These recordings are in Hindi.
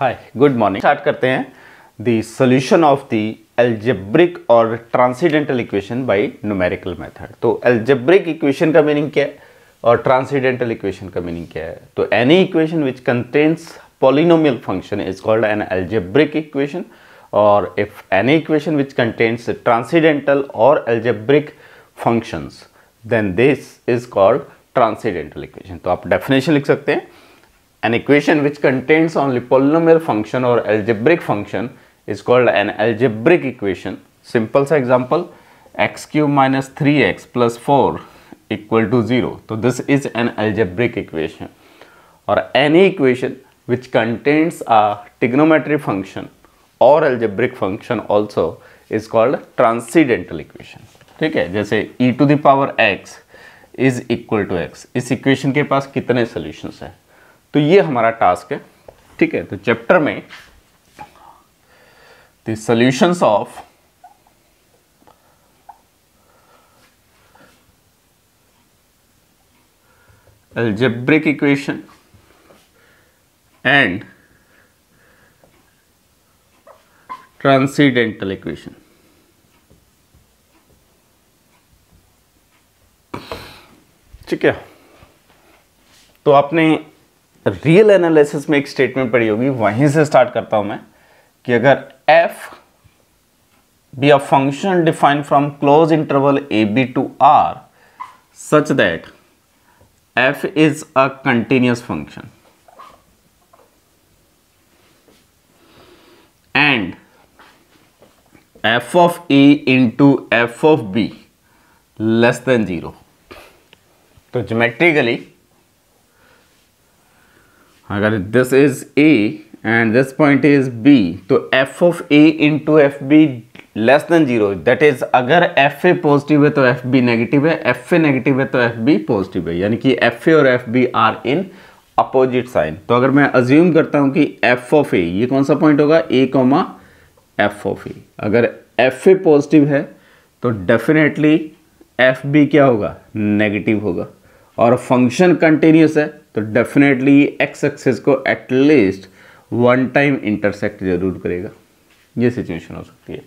हाय, गुड मॉर्निंग। स्टार्ट करते हैं the solution of the algebraic और transcendental equation by numerical method. तो एल्जेब्रिक इक्वेशन का मीनिंग क्या है और ट्रांसेंडेंटल इक्वेशन का मीनिंग क्या है? तो any equation which contains polynomial function is called an algebraic equation, or if any equation which contains transcendental or algebraic functions then this is called transcendental equation। तो आप definition लिख सकते हैं, an equation which contains only polynomial function or algebraic function is called an algebraic equation। simple सा example, x cube minus 3x plus 4 equal to 0, तो this is an algebraic equation। और any equation which contains a trigonometric function or algebraic function also is called transcendental equation। ठीक है, जैसे e to the power x is equal to x, इस इक्वेशन के पास कितने सॉल्यूशंस हैं? तो ये हमारा टास्क है। ठीक है, तो चैप्टर में the solutions of algebraic equation and transcendental equation। ठीक है, तो आपने रियल एनालिसिस में एक स्टेटमेंट पढ़ी होगी, वहीं से स्टार्ट करता हूं मैं कि अगर f be a function defined from closed interval a b to r such that f is a continuous function and f of a into f of b less than 0। तो ज्योमेट्रिकली अगर this is a and this point is b, तो f of a into f b less than 0, that is अगर एफ ए पॉजिटिव है तो एफ बी नेगेटिव है, एफ ए नेगेटिव है तो एफ बी पॉजिटिव है, यानी कि एफ ए और F B are in opposite sign. तो अगर मैं अज्यूम करता हूं कि एफ ऑफ ए, ये कौन सा पॉइंट होगा, ए कॉमा एफ ऑफ ए, अगर एफ ए पॉजिटिव है तो डेफिनेटली एफ बी क्या होगा, नेगेटिव होगा। और फंक्शन कंटिन्यूस है तो डेफिनेटली एक्स एक्सिस को एटलीस्ट वन टाइम इंटरसेक्ट जरूर करेगा। ये सिचुएशन हो सकती है।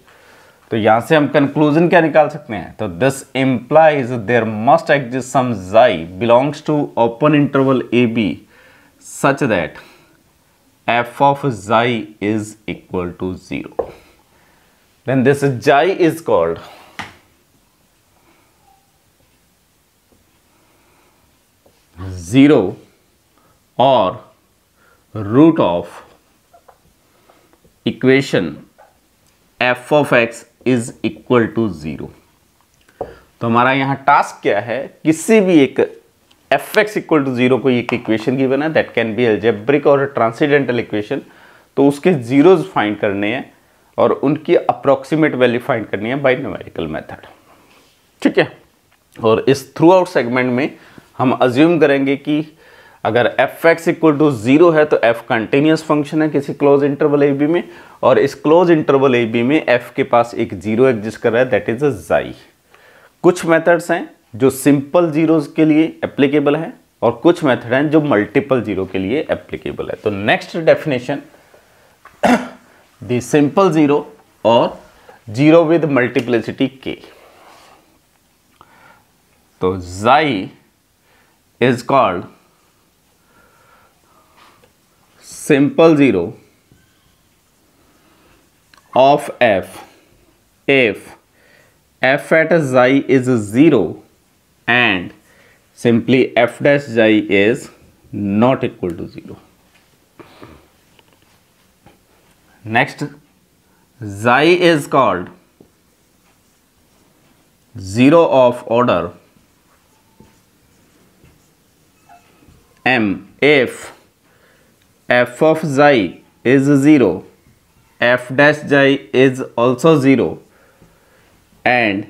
तो यहां से हम कंक्लूजन क्या निकाल सकते हैं? तो this implies there must exist some xi belongs to open interval A B such that f of xi is equal to 0। then this xi is called zero or root of equation f of x is equal to 0। तो हमारा यहां टास्क क्या है, किसी भी एक एफ एक्स इक्वल टू 0 को एक इक्वेशन गिवन है, दैट कैन बी एल्जेब्रिक और ट्रांसेंडेंटल इक्वेशन, तो उसके जीरोज फाइंड करने हैं और उनकी अप्रोक्सीमेट वैल्यू फाइंड करनी है बाय न्यूमेरिकल मेथड। ठीक है, और इस थ्रू आउट सेगमेंट में हम अज्यूम करेंगे कि अगर एफ एक्स इक्वल टू 0 है तो एफ कंटिन्यूस फंक्शन है किसी क्लोज इंटरवल ए बी में, और इस क्लोज इंटरवल ए बी में एफ के पास एक जीरो एग्जिस्ट कर रहा है, दैट इज अ xi। कुछ मेथड्स हैं जो सिंपल जीरोज के लिए एप्लीकेबल हैं और कुछ मेथड हैं जो मल्टीपल जीरो के लिए एप्लीकेबल है। तो next definition, the simple zero और जीरो विद मल्टीप्लिसिटी k। तो xi is called simple zero of f if f at xi is 0 and simply f dash xi is not equal to 0। next, xi is called zero of order m if f of xi is 0, f dash xi is also 0 and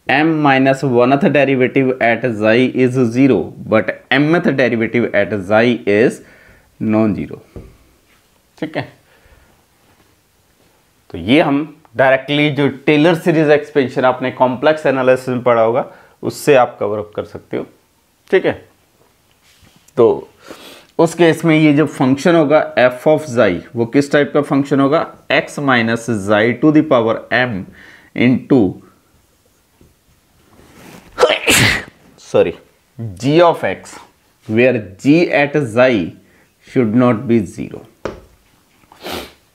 m minus 1th derivative at xi is 0 but mth derivative at xi is non-zero। ठीक है, तो ये हम डायरेक्टली जो टेलर सीरीज एक्सपेंशन आपने कॉम्प्लेक्स एनालिसिस में पढ़ा होगा उससे आप कवर अप कर सकते हो। ठीक है, तो उस केस में ये जो फंक्शन होगा एफ ऑफ जाई वो किस टाइप का फंक्शन होगा, X minus xi to the power M into sorry G of X where G at xi should not be 0।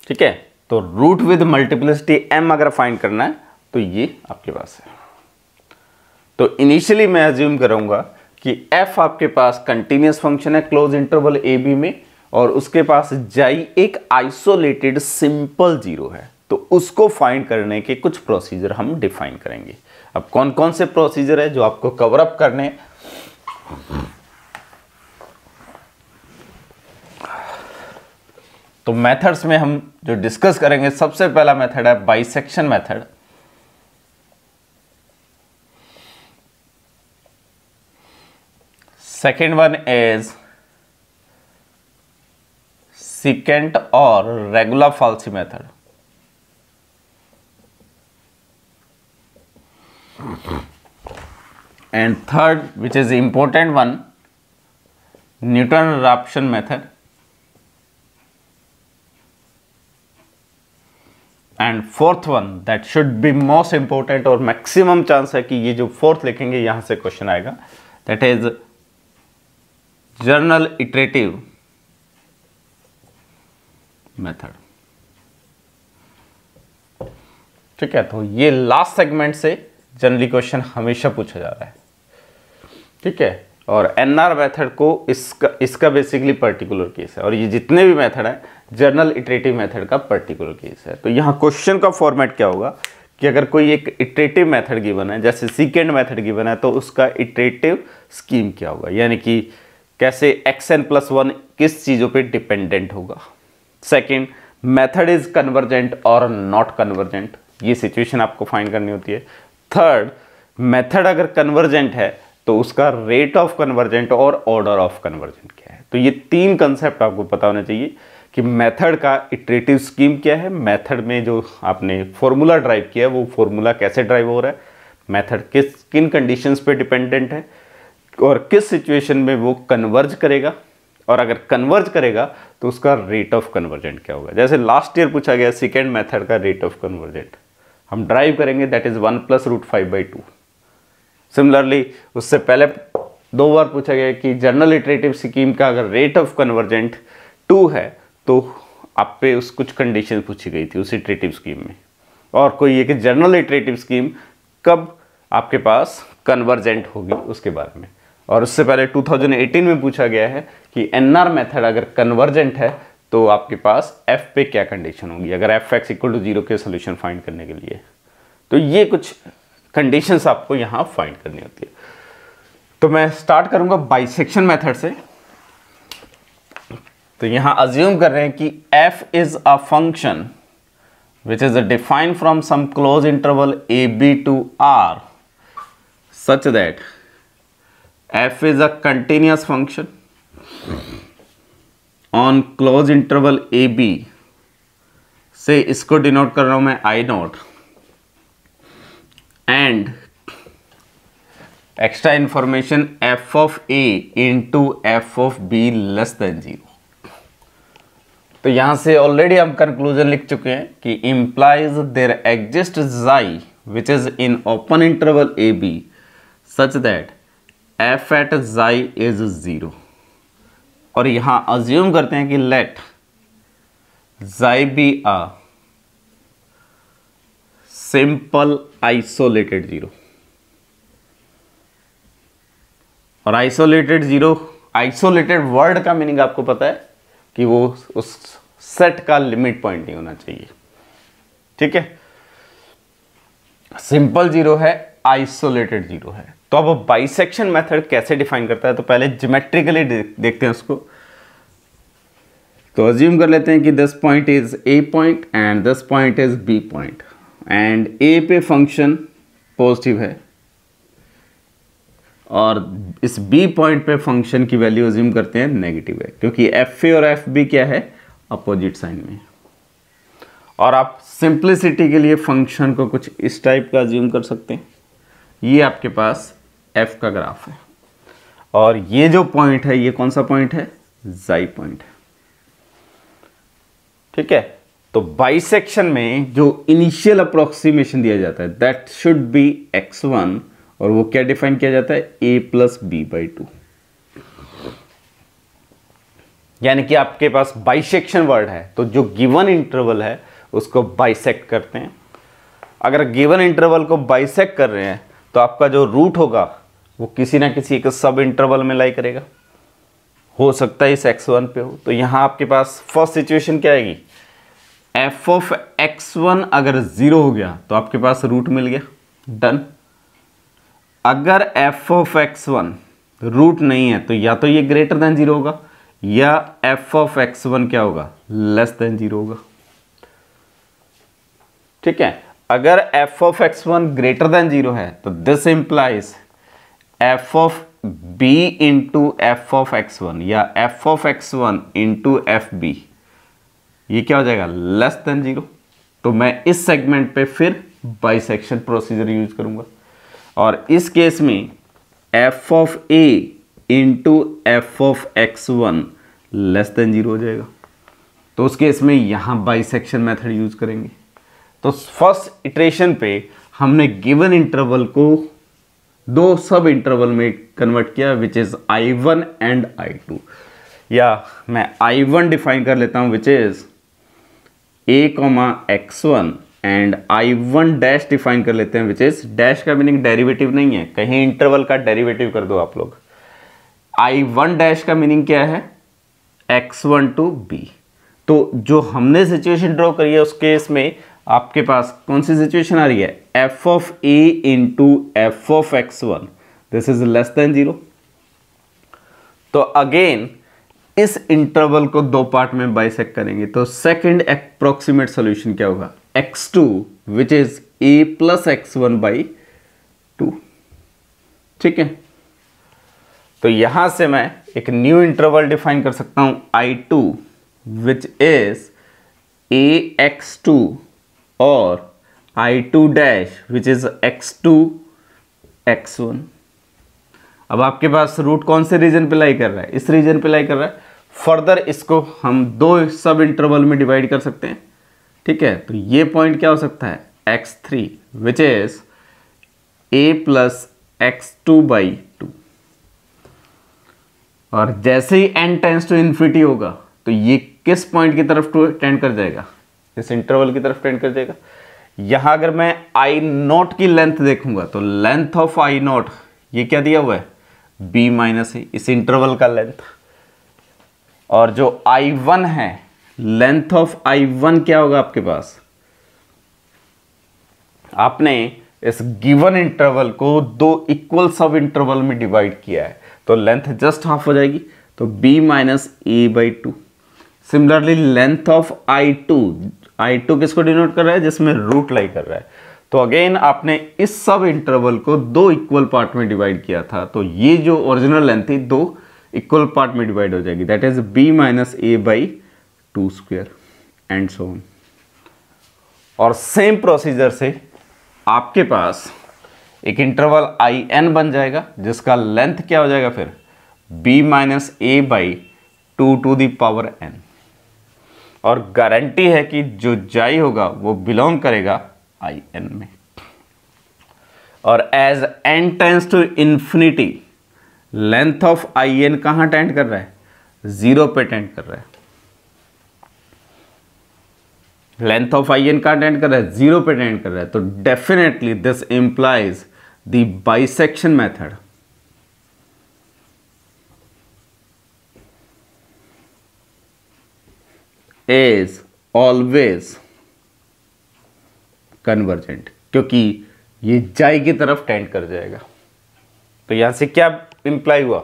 ठीक है, तो रूट विद मल्टीप्लिसिटी m अगर फाइंड करना है तो ये आपके पास है। तो इनिशियली मैं अज्यूम करूंगा कि f आपके पास कंटिन्यूअस फंक्शन है क्लोज इंटरवल ए बी में, और उसके पास जाई एक आइसोलेटेड सिंपल जीरो है। तो उसको फाइंड करने के कुछ प्रोसीजर हम डिफाइन करेंगे। अब कौन कौन से प्रोसीजर है जो आपको कवर अप करने, तो मेथड्स में हम जो डिस्कस करेंगे, सबसे पहला मेथड है bisection method. Second one is secant और regula falsi method. And third which is important one, Newton Raphson method. And fourth one that should be most important और मैक्सिमम चांस है कि ये जो फोर्थ लिखेंगे यहां से क्वेश्चन आएगा, that is journal iterative method. ठीक है, तो ये लास्ट सेगमेंट से जनरली क्वेश्चन हमेशा पूछा जा रहा है। ठीक है, और एनआर मेथड को इसका बेसिकली पर्टिकुलर केस है, और ये जितने भी मेथड है जर्नल इटरेटिव मेथड का पर्टिकुलर केस है। तो यहाँ क्वेश्चन का फॉर्मेट क्या होगा कि अगर कोई एक इटरेटिव मेथड गिवन है, जैसे सीकेंड मेथड गिवन है, तो उसका इटरेटिव स्कीम क्या होगा, यानी कि कैसे xn+1 किस चीज़ों पे डिपेंडेंट होगा। सेकेंड, मेथड इज कन्वर्जेंट और नॉट कन्वर्जेंट, ये सिचुएशन आपको फाइंड करनी होती है। थर्ड, मेथड अगर कन्वर्जेंट है तो उसका रेट ऑफ कन्वर्जेंट और ऑर्डर ऑफ कन्वर्जेंट क्या है। तो ये तीन कंसेप्ट आपको पता होना चाहिए कि मेथड का इटरेटिव स्कीम क्या है, मेथड में जो आपने फॉर्मूला ड्राइव किया है वो फॉर्मूला कैसे ड्राइव हो रहा है, मेथड किन कंडीशंस पे डिपेंडेंट है और किस सिचुएशन में वो कन्वर्ज करेगा, और अगर कन्वर्ज करेगा तो उसका रेट ऑफ कन्वर्जेंट क्या होगा। जैसे लास्ट ईयर पूछा गया सेकेंड मेथड का रेट ऑफ कन्वर्जेंट हम ड्राइव करेंगे, दैट इज 1 + √5/2। सिमिलरली उससे पहले 2 बार पूछा गया कि जर्नल इटरेटिव स्कीम का अगर रेट ऑफ कन्वर्जेंट 2 है तो आप पे उस कुछ कंडीशन पूछी गई थी उस इटरेटिव स्कीम में, और कोई एक जर्नल इटरेटिव स्कीम कब आपके पास कन्वर्जेंट होगी उसके बारे में। और उससे पहले 2018 में पूछा गया है कि एनआर मेथड अगर कन्वर्जेंट है तो आपके पास एफ पे क्या कंडीशन होगी अगर fx = 0 के सोल्यूशन फाइंड करने के लिए। तो ये कुछ कंडीशंस आपको यहाँ फाइंड करनी होती है। तो मैं स्टार्ट करूंगा बाइसेक्शन मेथड से। तो यहाँ अज्यूम कर रहे हैं कि f is a function which is defined from some close interval a b to r such that f is a continuous function on close interval a b से इसको डिनोट कर रहा हूं मैं I0 and extra information f of a into f of b less than 0। तो यहां से ऑलरेडी हम कंक्लूजन लिख चुके हैं कि implies there exists xi which is in open interval a b such that f at xi is 0। और यहां अज्यूम करते हैं कि let xi be a simple isolated 0। और आइसोलेटेड 0, आइसोलेटेड वर्ड का मीनिंग आपको पता है कि वो उस सेट का लिमिट पॉइंट नहीं होना चाहिए। ठीक है, सिंपल 0 है, आइसोलेटेड 0 है। तो अब बाइसेक्शन मेथड कैसे डिफाइन करता है, तो पहले ज्योमेट्रिकली देखते हैं उसको। तो अज्यूम कर लेते हैं कि this point is A point and this point is B point, and A पे फंक्शन पॉजिटिव है और इस बी पॉइंट पे फंक्शन की वैल्यू अज्यूम करते हैं नेगेटिव है, क्योंकि एफ ए और एफ बी क्या है, अपोजिट साइन में। और आप सिंप्लिसिटी के लिए फंक्शन को कुछ इस टाइप का अज्यूम कर सकते हैं। ये आपके पास एफ का ग्राफ है और ये जो पॉइंट है ये कौन सा पॉइंट है, जाई पॉइंट। ठीक है, तो बाइसेक्शन में जो इनिशियल अप्रोक्सीमेशन दिया जाता है दैट शुड बी x1, और वो क्या डिफाइन किया जाता है a प्लस बी बाई 2। यानी कि आपके पास बाइसेक्शन वर्ड है तो जो गिवन इंटरवल है उसको बाइसेक्ट करते हैं। अगर गिवन इंटरवल को बाइसेक्ट कर रहे हैं तो आपका जो रूट होगा वो किसी ना किसी एक सब इंटरवल में लाई करेगा, हो सकता है इस x1 पे हो। तो यहां आपके पास फर्स्ट सिचुएशन क्या आएगी, f ऑफ x1 अगर 0 हो गया तो आपके पास रूट मिल गया, डन। अगर f ऑफ x1 रूट नहीं है तो या तो ये ग्रेटर देन 0 होगा या f ऑफ x1 क्या होगा, लेस देन 0 होगा। ठीक है, अगर f of x1 greater than 0 है तो this implies f of b into F of x1 या f of x1 into F B, ये क्या हो जाएगा, लेस देन 0। तो मैं इस सेगमेंट पे फिर बाइसेक्शन प्रोसीजर यूज करूंगा, और इस केस में f of a into F of x1 less than 0 हो जाएगा। तो उस केस में यहां बाइसेक्शन मेथड यूज करेंगे। तो फर्स्ट इटरेशन पे हमने गिवन इंटरवल को दो सब इंटरवल में कन्वर्ट किया which is I1 and I2, या मैं I1 डिफाइन कर लेता हूं which is a, x1 and I1 dash define कर लेते हैं विच इज, डैश का मीनिंग डेरिवेटिव नहीं है, कहीं इंटरवल का डेरिवेटिव कर दो आप लोग। I1 डैश का मीनिंग क्या है, x1 टू b। तो जो हमने सिचुएशन ड्रॉ करी है उस केस में आपके पास कौन सी सिचुएशन आ रही है, f of a into F of x1, this is less than 0। तो अगेन इस इंटरवल को दो पार्ट में बाइसेक्ट करेंगे। तो सेकंड अप्रोक्सीमेट सॉल्यूशन क्या होगा, x2 which is a plus x1 by 2। ठीक है, तो यहां से मैं एक न्यू इंटरवल डिफाइन कर सकता हूं I2 विच इज ax2 और I2 dash which is x2 x1। अब आपके पास रूट कौन से रीजन पे लाई कर रहा है, इस रीजन पे लाई कर रहा है। फर्दर इसको हम दो सब इंटरवल में डिवाइड कर सकते हैं। ठीक है, तो ये पॉइंट क्या हो सकता है, x3 which is a plus x2 by 2। और जैसे ही n टेंड्स टू इन्फिनिटी होगा तो ये किस पॉइंट की तरफ टेंड कर जाएगा, इस इंटरवल की तरफ टेंड कर जाएगा। यहां अगर मैं I0 की लेंथ देखूंगा तो लेंथ ऑफ I0 ये क्या दिया हुआ है, b माइनस ए, इस इंटरवल का लेंथ। और जो I1 है, लेंथ ऑफ I1 क्या होगा आपके पास, आपने इस गिवन इंटरवल को दो इक्वल सब इंटरवल में डिवाइड किया है तो लेंथ जस्ट हाफ हो जाएगी, तो b minus A by 2। Similarly length of I2 किसको डिनोट कर रहा है, जिसमें रूट लाई कर रहा है। तो अगेन आपने इस सब इंटरवल को दो इक्वल पार्ट में डिवाइड किया था, तो ये जो ओरिजिनल लेंथ थी दो इक्वल पार्ट में डिवाइड हो जाएगी, that is b minus A by 2 square and so on. और सेम प्रोसीजर से आपके पास एक इंटरवल In बन जाएगा जिसका लेंथ क्या हो जाएगा फिर, b minus A by 2 to the power n। और गारंटी है कि जो जाई होगा वो बिलोंग करेगा In में। और as n tends to infinity, length of In कहां टेंड कर रहा है, 0 पे टेंड कर रहा है। लेंथ ऑफ In कहां टेंड कर रहा है, 0 पे टेंड कर रहा है। तो definitely this implies the bisection method is always convergent, क्योंकि ये जाई की तरफ टेंड कर जाएगा। तो यहां से क्या इंप्लाई हुआ,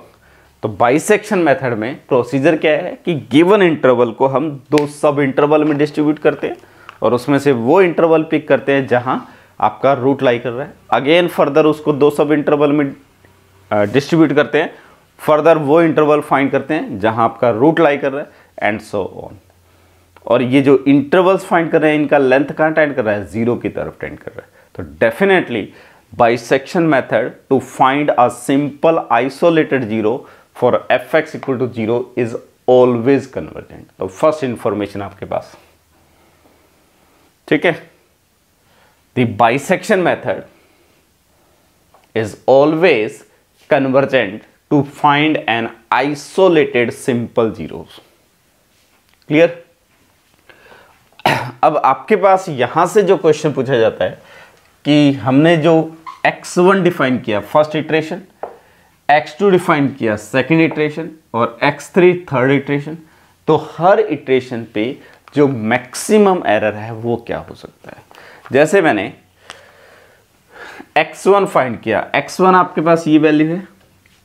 तो बाइसेक्शन मेथड में प्रोसीजर क्या है कि गिवन इंटरवल को हम दो सब इंटरवल में डिस्ट्रीब्यूट करते हैं और उसमें से वो इंटरवल पिक करते हैं जहां आपका रूट लाई कर रहा है। अगेन फर्दर उसको दो सब इंटरवल में डिस्ट्रीब्यूट करते हैं, फर्दर वो इंटरवल फाइंड करते हैं जहां आपका रूट लाई कर रहा है एंड सो ऑन। और ये जो इंटरवल्स फाइंड कर रहे हैं इनका लेंथ कहां टेंड कर रहा है, 0 की तरफ टेंड कर रहा है। तो definitely bisection method to find a simple isolated 0 for fx equal to 0 is always convergent. तो फर्स्ट इंफॉर्मेशन आपके पास, ठीक है। The bisection method is always convergent to find an isolated simple zeros. Clear. अब आपके पास यहां से जो क्वेश्चन पूछा जाता है कि हमने जो x1 डिफाइन किया फर्स्ट इटरेशन, x2 डिफाइन किया सेकंड इटरेशन और x3 थर्ड इटरेशन, तो हर इटरेशन पे जो मैक्सिमम एरर है वो क्या हो सकता है। जैसे मैंने x1 फाइंड किया, x1 आपके पास ये वैल्यू है,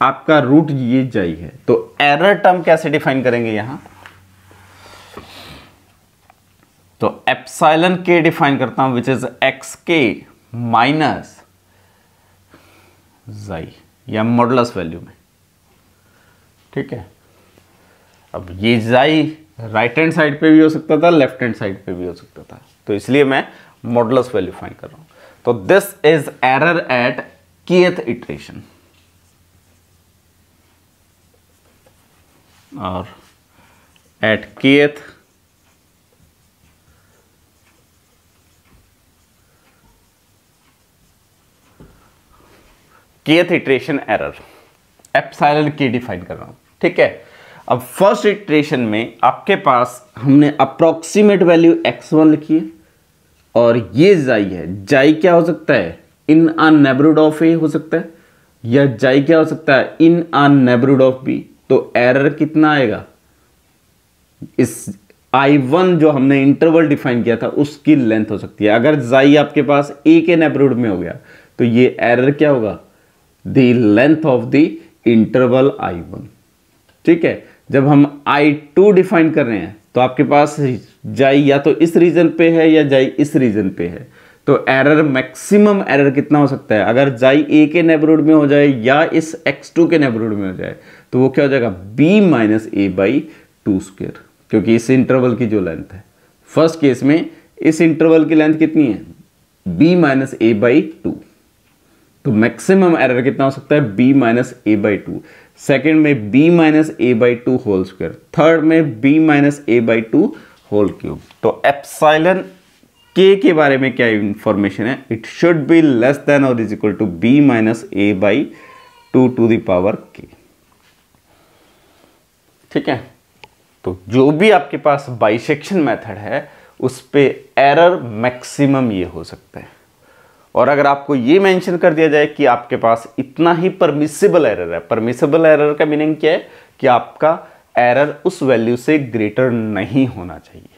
आपका रूट ये जाई है, तो एरर टर्म कैसे डिफाइन करेंगे यहां, तो एप्सिलॉन के डिफाइन करता हूं which is x K minus जाई या मॉडुलस वैल्यू में, ठीक है। अब ये जाई राइट हैंड साइड पे भी हो सकता था, लेफ्ट हैंड साइड पे भी हो सकता था, तो इसलिए मैं मॉडुलस वैल्यू फाइंड कर रहा हूं। तो this is error at kth iteration और at kth iteration error epsilon के डिफाइन कर रहा हूं, ठीक है। अब फर्स्ट इटरेशन में आपके पास हमने अप्रोक्सीमेट वैल्यू x1 लिखी है और ये जाई है, जाई क्या हो सकता है, इन अ नेबरहुड ऑफ ए हो सकता है, या जाई क्या हो सकता है, इन अ नेबरहुड ऑफ बी। तो एरर कितना आएगा, इस I1 जो हमने इंटरवल डिफाइन किया था उसकी लेंथ हो सकती है। अगर जाई आपके पास ए के नेबरहुड में हो गया तो ये एरर क्या होगा, the length of the interval I1, ठीक है। जब हम I2 डिफाइन कर रहे हैं तो आपके पास जाई या तो इस रीजन पे है या जाई इस रीजन पे है, तो एरर मैक्सिमम एरर कितना हो सकता है, अगर जाई ए के नेबरहुड में हो जाए या इस x2 के नेबरहुड में हो जाए तो वो क्या हो जाएगा, b minus A by to square, क्योंकि इस इंटरवल की जो लेंथ है, फर्स्ट केस में इस इंटरवल की लेंथ कितनी है, b minus A by two, तो मैक्सिमम एरर कितना हो सकता है, b minus A by two, second में b minus A by two whole square, third में b minus A by two whole cube. तो एप्सिलॉन के बारे में क्या इंफॉर्मेशन है, it should be less than और is equal to b minus A by two to the power k, ठीक है। तो जो भी आपके पास बाइसेक्शन मेथड है उस पे एरर मैक्सिमम ये हो सकता है, और अगर आपको ये मेंशन कर दिया जाए कि आपके पास इतना ही परमिसिबल एरर है, परमिसिबल एरर का मीनिंग क्या है कि आपका एरर उस वैल्यू से ग्रेटर नहीं होना चाहिए,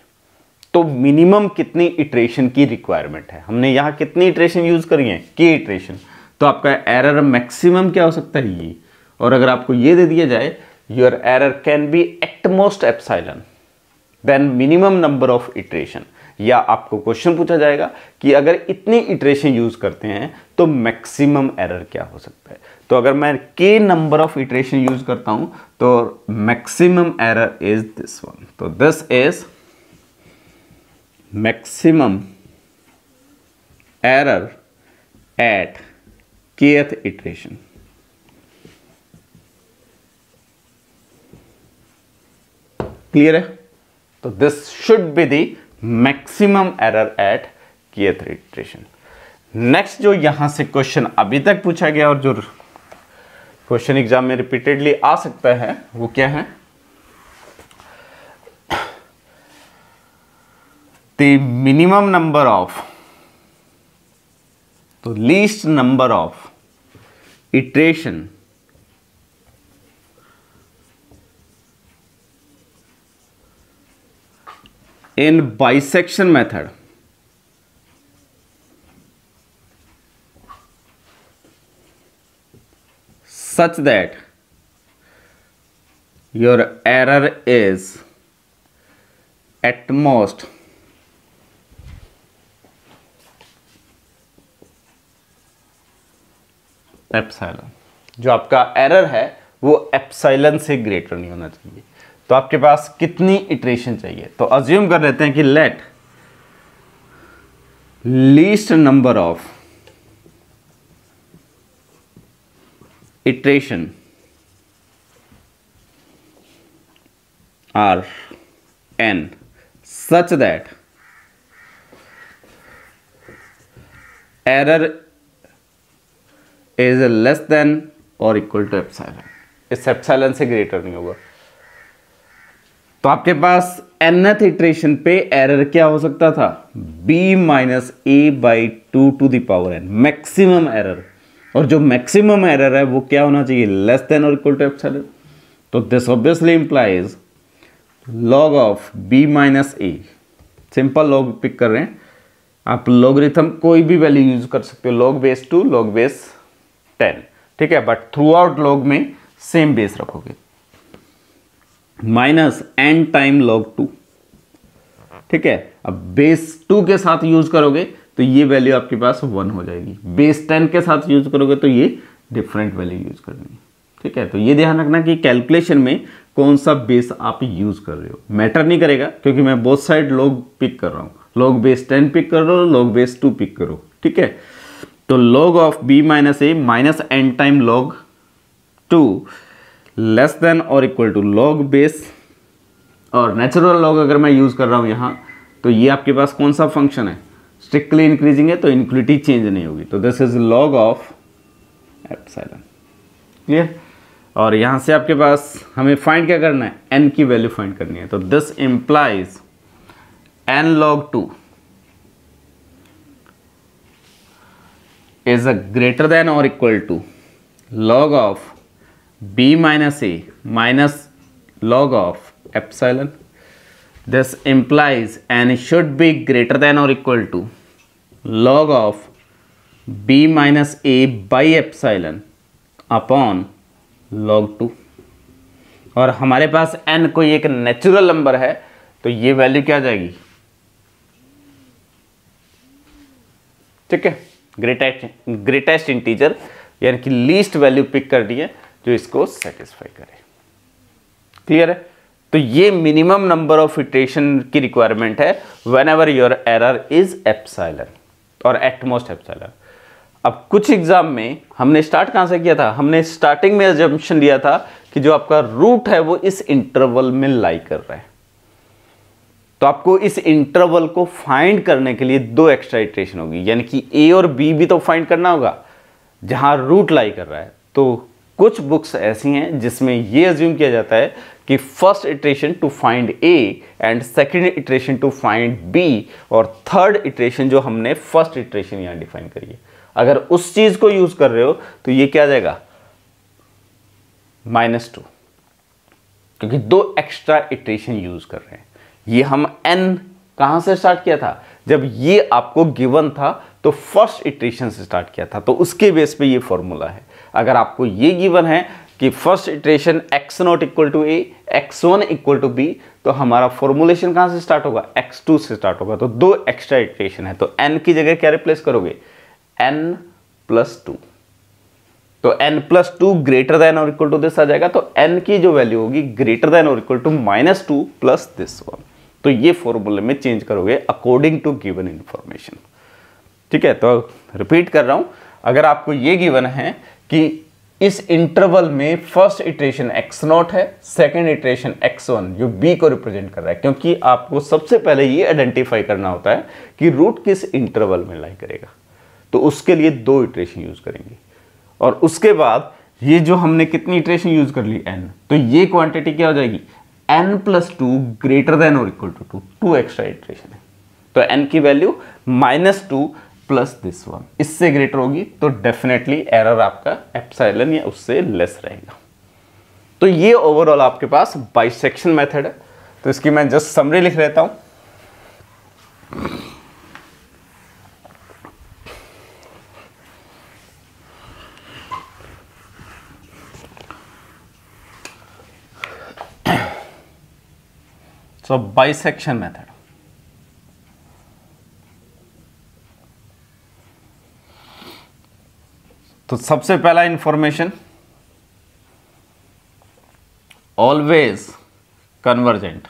तो मिनिमम कितनी इटरेशन की रिक्वायरमेंट है, हमने यहां कितनी इटरेशन यूज करी है, के इटरेशन, तो आपका एरर मैक्सिमम क्या हो सकता है ये, और अगर आपको ये दे दिया जाए your error can be at most epsilon then minimum number of iteration, या आपको क्वेश्चन पूछा जाएगा कि अगर इतनी इटरेशन यूज करते हैं तो मैक्सिमम एरर क्या हो सकता है, तो अगर मैं k number of iteration use करता हूं तो maximum error is this one, तो this is maximum error at kth iteration. Clear है, तो this should be the maximum error at kth iteration. Next जो यहां से क्वेश्चन अभी तक पूछा गया और जो क्वेश्चन एग्जाम में रिपीटेडली आ सकता है वो क्या है, द मिनिमम नंबर ऑफ, तो least number of iteration in bisection method such that your error is at most epsilon, जो आपका एरर है वो एप्सिलॉन से ग्रेटर नहीं होना चाहिए, तो आपके पास कितनी इटरेशन चाहिए, तो अज्यूम कर लेते हैं कि let least number of iteration are N such that error is less than और इक्वल टू एप्सिलॉन, इस एप्सिलॉन से ग्रेटर नहीं होगा। तो आपके पास nth इटरेशन पे एरर क्या हो सकता था, b minus A by two to the power n, maximum error. और जो मैक्सिमम एरर है वो क्या होना चाहिए, लेस देन और इक्वल टू एप्सिलॉन। तो this obviously implies log of b minus A, simple log pick कर रहे हैं आप, लॉगरिथम कोई भी वैल्यू यूज कर सकते हो, log बेस 2, log बेस 10, ठीक है, बट थ्रू आउट लॉग में सेम बेस रखोगे। माइनस एन टाइम log 2, ठीक है। अब बेस 2 के साथ यूज करोगे तो ये वैल्यू आपके पास 1 हो जाएगी, बेस 10 के साथ यूज करोगे तो ये डिफरेंट वैल्यू यूज करनी है, ठीक है। तो ये ध्यान रखना कि कैलकुलेशन में कौन सा बेस आप यूज कर रहे हो मैटर नहीं करेगा, क्योंकि मैं बोथ साइड log पिक कर रहा हूं, log बेस 10 पिक कर रहा हूं, log बेस 2 पिक करो, ठीक है। तो log of b minus A minus N time log 2 less than और इक्वल टू log बेस, और नेचुरल log अगर मैं यूज कर रहा हूं यहां, तो ये आपके पास कौन सा फंक्शन है, स्ट्रिक्टली इंक्रीजिंग है, तो इनक्विटी चेंज नहीं होगी, तो this is log of epsilon, clear. और यहां से आपके पास हमें फाइंड क्या करना है, n की वैल्यू फाइंड करनी है। तो this implies n log 2 is a greater than or equal to log of b minus a minus log of epsilon. This implies n should be greater than or equal to log of b minus a by epsilon upon log 2। और हमारे पास n कोई एक नेचुरल नंबर है, तो ये वैल्यू क्या आ जाएगी, ठीक है, ग्रेटेस्ट इंटीजर, यानी कि लीस्ट वैल्यू पिक करनी है जो इसको सेटिस्फाई करे, क्लियर है। तो ये मिनिमम नंबर ऑफ इटरेशन की रिक्वायरमेंट है when ever your error is epsilon और एटमोस्ट एप्सिलॉन। अब कुछ एग्जाम में हमने स्टार्ट कहां से किया था, हमने स्टार्टिंग में अजम्पशन लिया था कि जो आपका रूट है वो इस इंटरवल में लाई कर रहा है, तो आपको इस इंटरवल को फाइंड करने के लिए 2 एक्स्ट्रा इटरेशन होगी, यानी कि ए और बी भी तो फाइंड करना होगा जहां रूट लाई कर रहा है। तो कुछ बुक्स ऐसी हैं जिसमें ये अज्यूम किया जाता है कि first iteration to find A and second iteration to find B, और थर्ड इटरेशन जो हमने फर्स्ट इटरेशन यहां डिफाइन करी है, अगर उस चीज को यूज कर रहे हो तो ये क्या आ जाएगा, -2, क्योंकि 2 एक्स्ट्रा इटरेशन यूज कर रहे हैं। ये हम n कहां से स्टार्ट किया था, जब ये आपको गिवन था तो फर्स्ट इटरेशन से स्टार्ट किया था, तो उसके बेस पे ये फॉर्मूला है। अगर आपको ये गिवन है कि first iteration x0 equal to a, x1 equal to b, तो हमारा फॉर्मुलेशन कहां से स्टार्ट होगा, x2 से स्टार्ट होगा। तो 2 एक्स्ट्रा इटरेशन है, तो n की जगह क्या रिप्लेस करोगे, n+2, तो n+2 ग्रेटर देन और इक्वल टू दिस आ जाएगा। तो n की जो वैल्यू होगी ग्रेटर देन और equal to -2 plus this one, तो ये फॉर्मूले में चेंज करोगे अकॉर्डिंग टू गिवन इंफॉर्मेशन, ठीक है। तो रिपीट कर रहा हूं, अगर आपको ये गिवन है कि इस इंटरवल में फर्स्ट इटरेशन x0 है, सेकंड इटरेशन x1 जो b को रिप्रेजेंट कर रहा है, क्योंकि आपको सबसे पहले ये आइडेंटिफाई करना होता है कि रूट किस इंटरवल में लाई करेगा, तो उसके लिए 2 इटरेशन यूज करेंगे। और उसके बाद ये जो हमने कितनी इटरेशन यूज कर ली, n, तो ये क्वांटिटी क्या हो जाएगी, n+2 ग्रेटर देन और इक्वल टू 2 एक्स्ट्रा इटरेशन है, तो n की वैल्यू -2 प्लस दिस वन, इससे ग्रेटर होगी तो डेफिनेटली एरर आपका एप्सिलॉन या उससे लेस रहेगा। तो ये ओवरऑल आपके पास बाइसेक्शन मेथड है। तो इसकी मैं जस्ट समरी लिख लेता हूं। So bisection method, तो सबसे पहला information always convergent,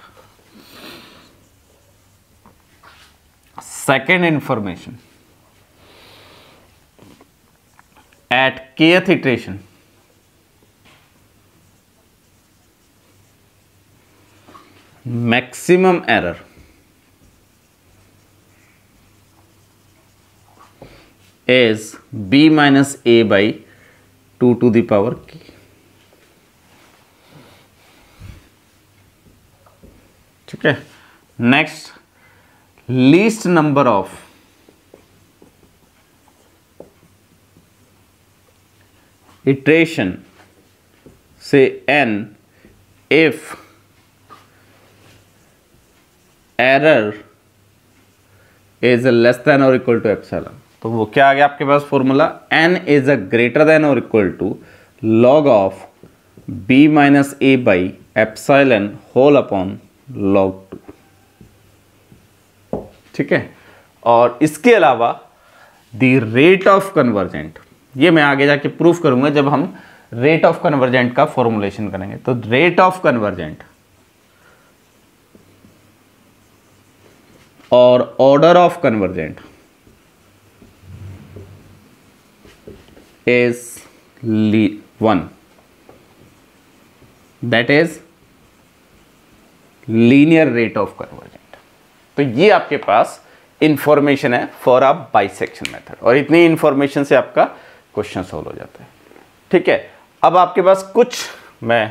second information at kth iteration maximum error is b minus a by 2 to the power k. ठीक है, next least number of iteration से n if error is less than or equal to epsilon. तो वो क्या आ गया आपके पास formula, n is a greater than or equal to log of b minus a by epsilon whole upon log 2. ठीक है, और इसके अलावा द रेट ऑफ कन्वर्जेंट, ये मैं आगे जाके प्रूफ करूंगा जब हम रेट ऑफ कन्वर्जेंट का फॉर्मुलेशन करेंगे. तो रेट ऑफ कन्वर्जेंट और order of convergent is 1, that is linear rate of convergent. तो ये आपके पास इंफॉर्मेशन है फॉर अ बाइसेक्शन मेथड, और इतनी इंफॉर्मेशन से आपका क्वेश्चन सॉल्व हो जाता है. ठीक है, अब आपके पास कुछ, मैं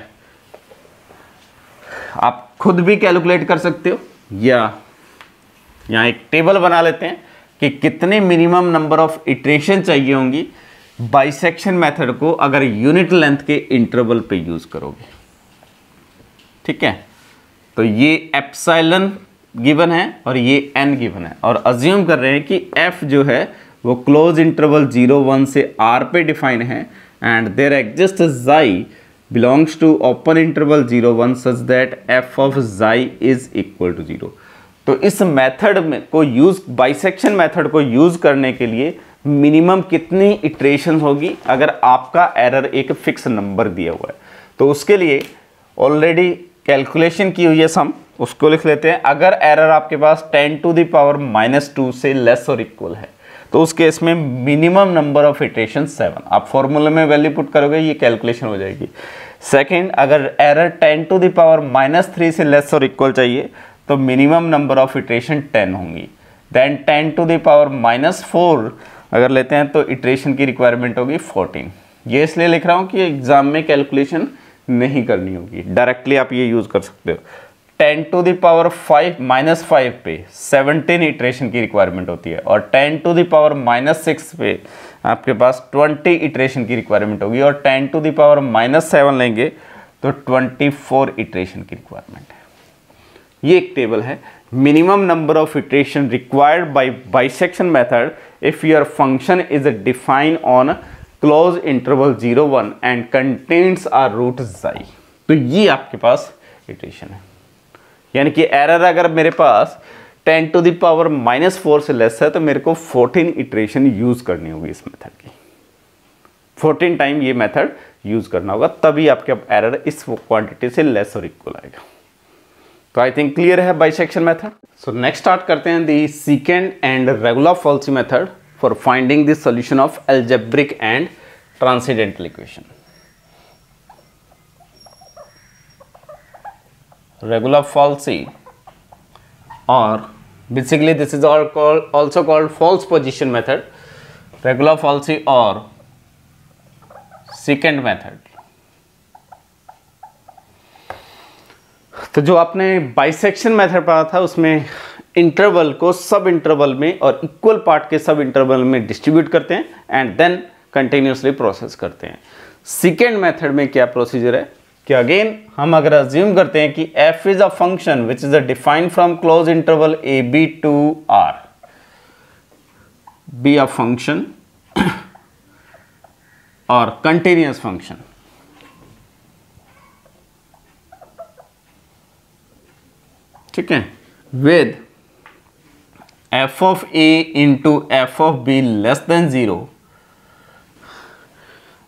आप खुद भी कैलकुलेट कर सकते हो या यहां एक टेबल बना लेते हैं कि कितने मिनिमम नंबर ऑफ इटरेशन चाहिए होंगी बाइसेक्शन मेथड को अगर यूनिट लेंथ के इंटरवल पे यूज करोगे. ठीक है, तो ये एप्सिलॉन गिवन है और ये n गिवन है, और अज्यूम कर रहे हैं कि f जो है वो क्लोज इंटरवल 0-1 से r पे डिफाइन है, and there exist xi belongs to open interval 0-1 such that f of xi is equal to 0. तो इस मेथड में को यूज, बाइसेक्शन मेथड को यूज करने के लिए मिनिमम कितनी इटरेशन होगी अगर आपका एरर एक फिक्स नंबर दिया हुआ है. तो उसके लिए ऑलरेडी कैलकुलेशन की हुई है सम, उसको लिख लेते हैं. अगर एरर आपके पास 10 to the power -2 से लेस और इक्वल है तो उस केस में मिनिमम नंबर ऑफ इटरेशन 7. आप फॉर्मूले में वैल्यू पुट करोगे, ये कैलकुलेशन हो जाएगी. सेकेंड, अगर एरर 10 to the power -3 से लेस और इक्वल चाहिए तो मिनिमम नंबर ऑफ इटरेशन 10 होंगी. देन 10 to the power -4 अगर लेते हैं तो इटरेशन की रिक्वायरमेंट होगी 14. ये इसलिए लिख रहा हूँ कि एग्जाम में कैलकुलेशन नहीं करनी होगी, डायरेक्टली आप ये यूज कर सकते हो. 10 to the power -5 पे 17 इटरेशन की रिक्वायरमेंट होती है, और 10 to the power -6 पे आपके पास 20 इटरेशन की रिक्वायरमेंट होगी, और 10 to the power -7 लेंगे तो 24 इटरेशन की रिक्वायरमेंट है. ये एक टेबल है, minimum number of iteration required by bisection method if your function is defined on close interval 0-1 and contains a root xi. तो ये आपके पास इटरेशन है, यानी कि एरर अगर मेरे पास 10 to the power -4 से लेस है तो मेरे को 14 इटरेशन यूज करनी होगी इस मेथड की. 14 टाइम ये मेथड यूज करना होगा, तभी आपके एरर इस क्वांटिटी से लेस और इक्वल आएगा. तो आई थिंक क्लियर है bisection method. So next start करते हैं the secant and regular falsi method for finding the solution of algebraic and transcendental equation. Regular falsi, और basically this is also called false position method, regular falsi और secant method. तो जो आपने बाइसेक्शन मेथड पढ़ा था उसमें इंटरवल को सब इंटरवल में और इक्वल पार्ट के सब इंटरवल में डिस्ट्रीब्यूट करते हैं एंड देन कंटिन्यूसली प्रोसेस करते हैं. सेकेंड मेथड में क्या प्रोसीजर है कि अगेन हम अगर अज्यूम करते हैं कि f is a function which is a defined from close interval a b to r, be a function और कंटिन्यूअस फंक्शन, ठीक है, with f of a into f of b less than 0,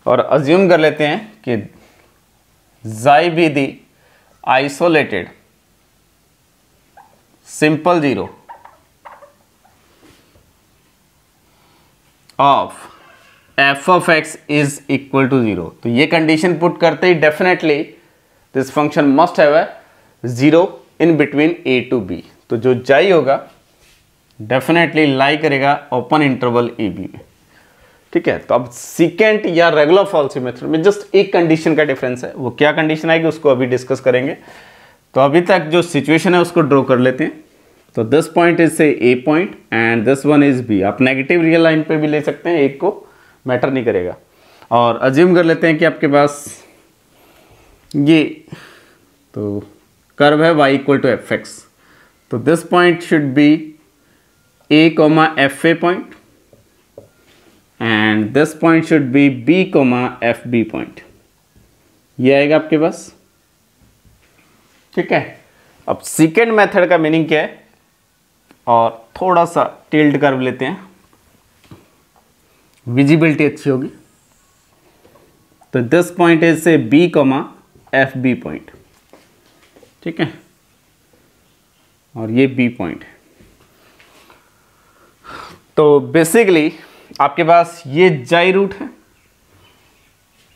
और अज्यूम कर लेते हैं कि xi be the isolated simple 0 of f of x is equal to 0. तो ये कंडीशन पुट करते ही definitely this function must have a 0 in between a to b, तो जो जाई होगा डेफिनेटली लाई करेगा ओपन इंटरवल ए बी में। ठीक है, तो अब सीकेंट या रेगुलर फॉल्सी मेथड में जस्ट एक कंडीशन का डिफरेंस है, वो क्या कंडीशन आएगी उसको अभी डिस्कस करेंगे। तो अभी तक जो सिचुएशन है उसको ड्रॉ कर लेते हैं। तो this point is say a point and this one is b. आप नेगेटिव रियल लाइन पे भी ले सकते हैं, एक को मैटर नहीं करेगा। और अज्यूम कर लेते हैं कि आपके पास ये तो कर्व है y equal to f x. तो this point should be a comma f a point and this point should be b comma F B point. ये आएगा आपके पास। ठीक है, अब सेकेंड मेथड का मीनिंग क्या है, और थोड़ा सा टिल्ट कर्व लेते हैं, विजिबिलिटी अच्छी होगी। तो दिस पॉइंट इज से b comma F B point. ठीक है, और ये b पॉइंट है। तो बेसिकली आपके पास ये जाई रूट है।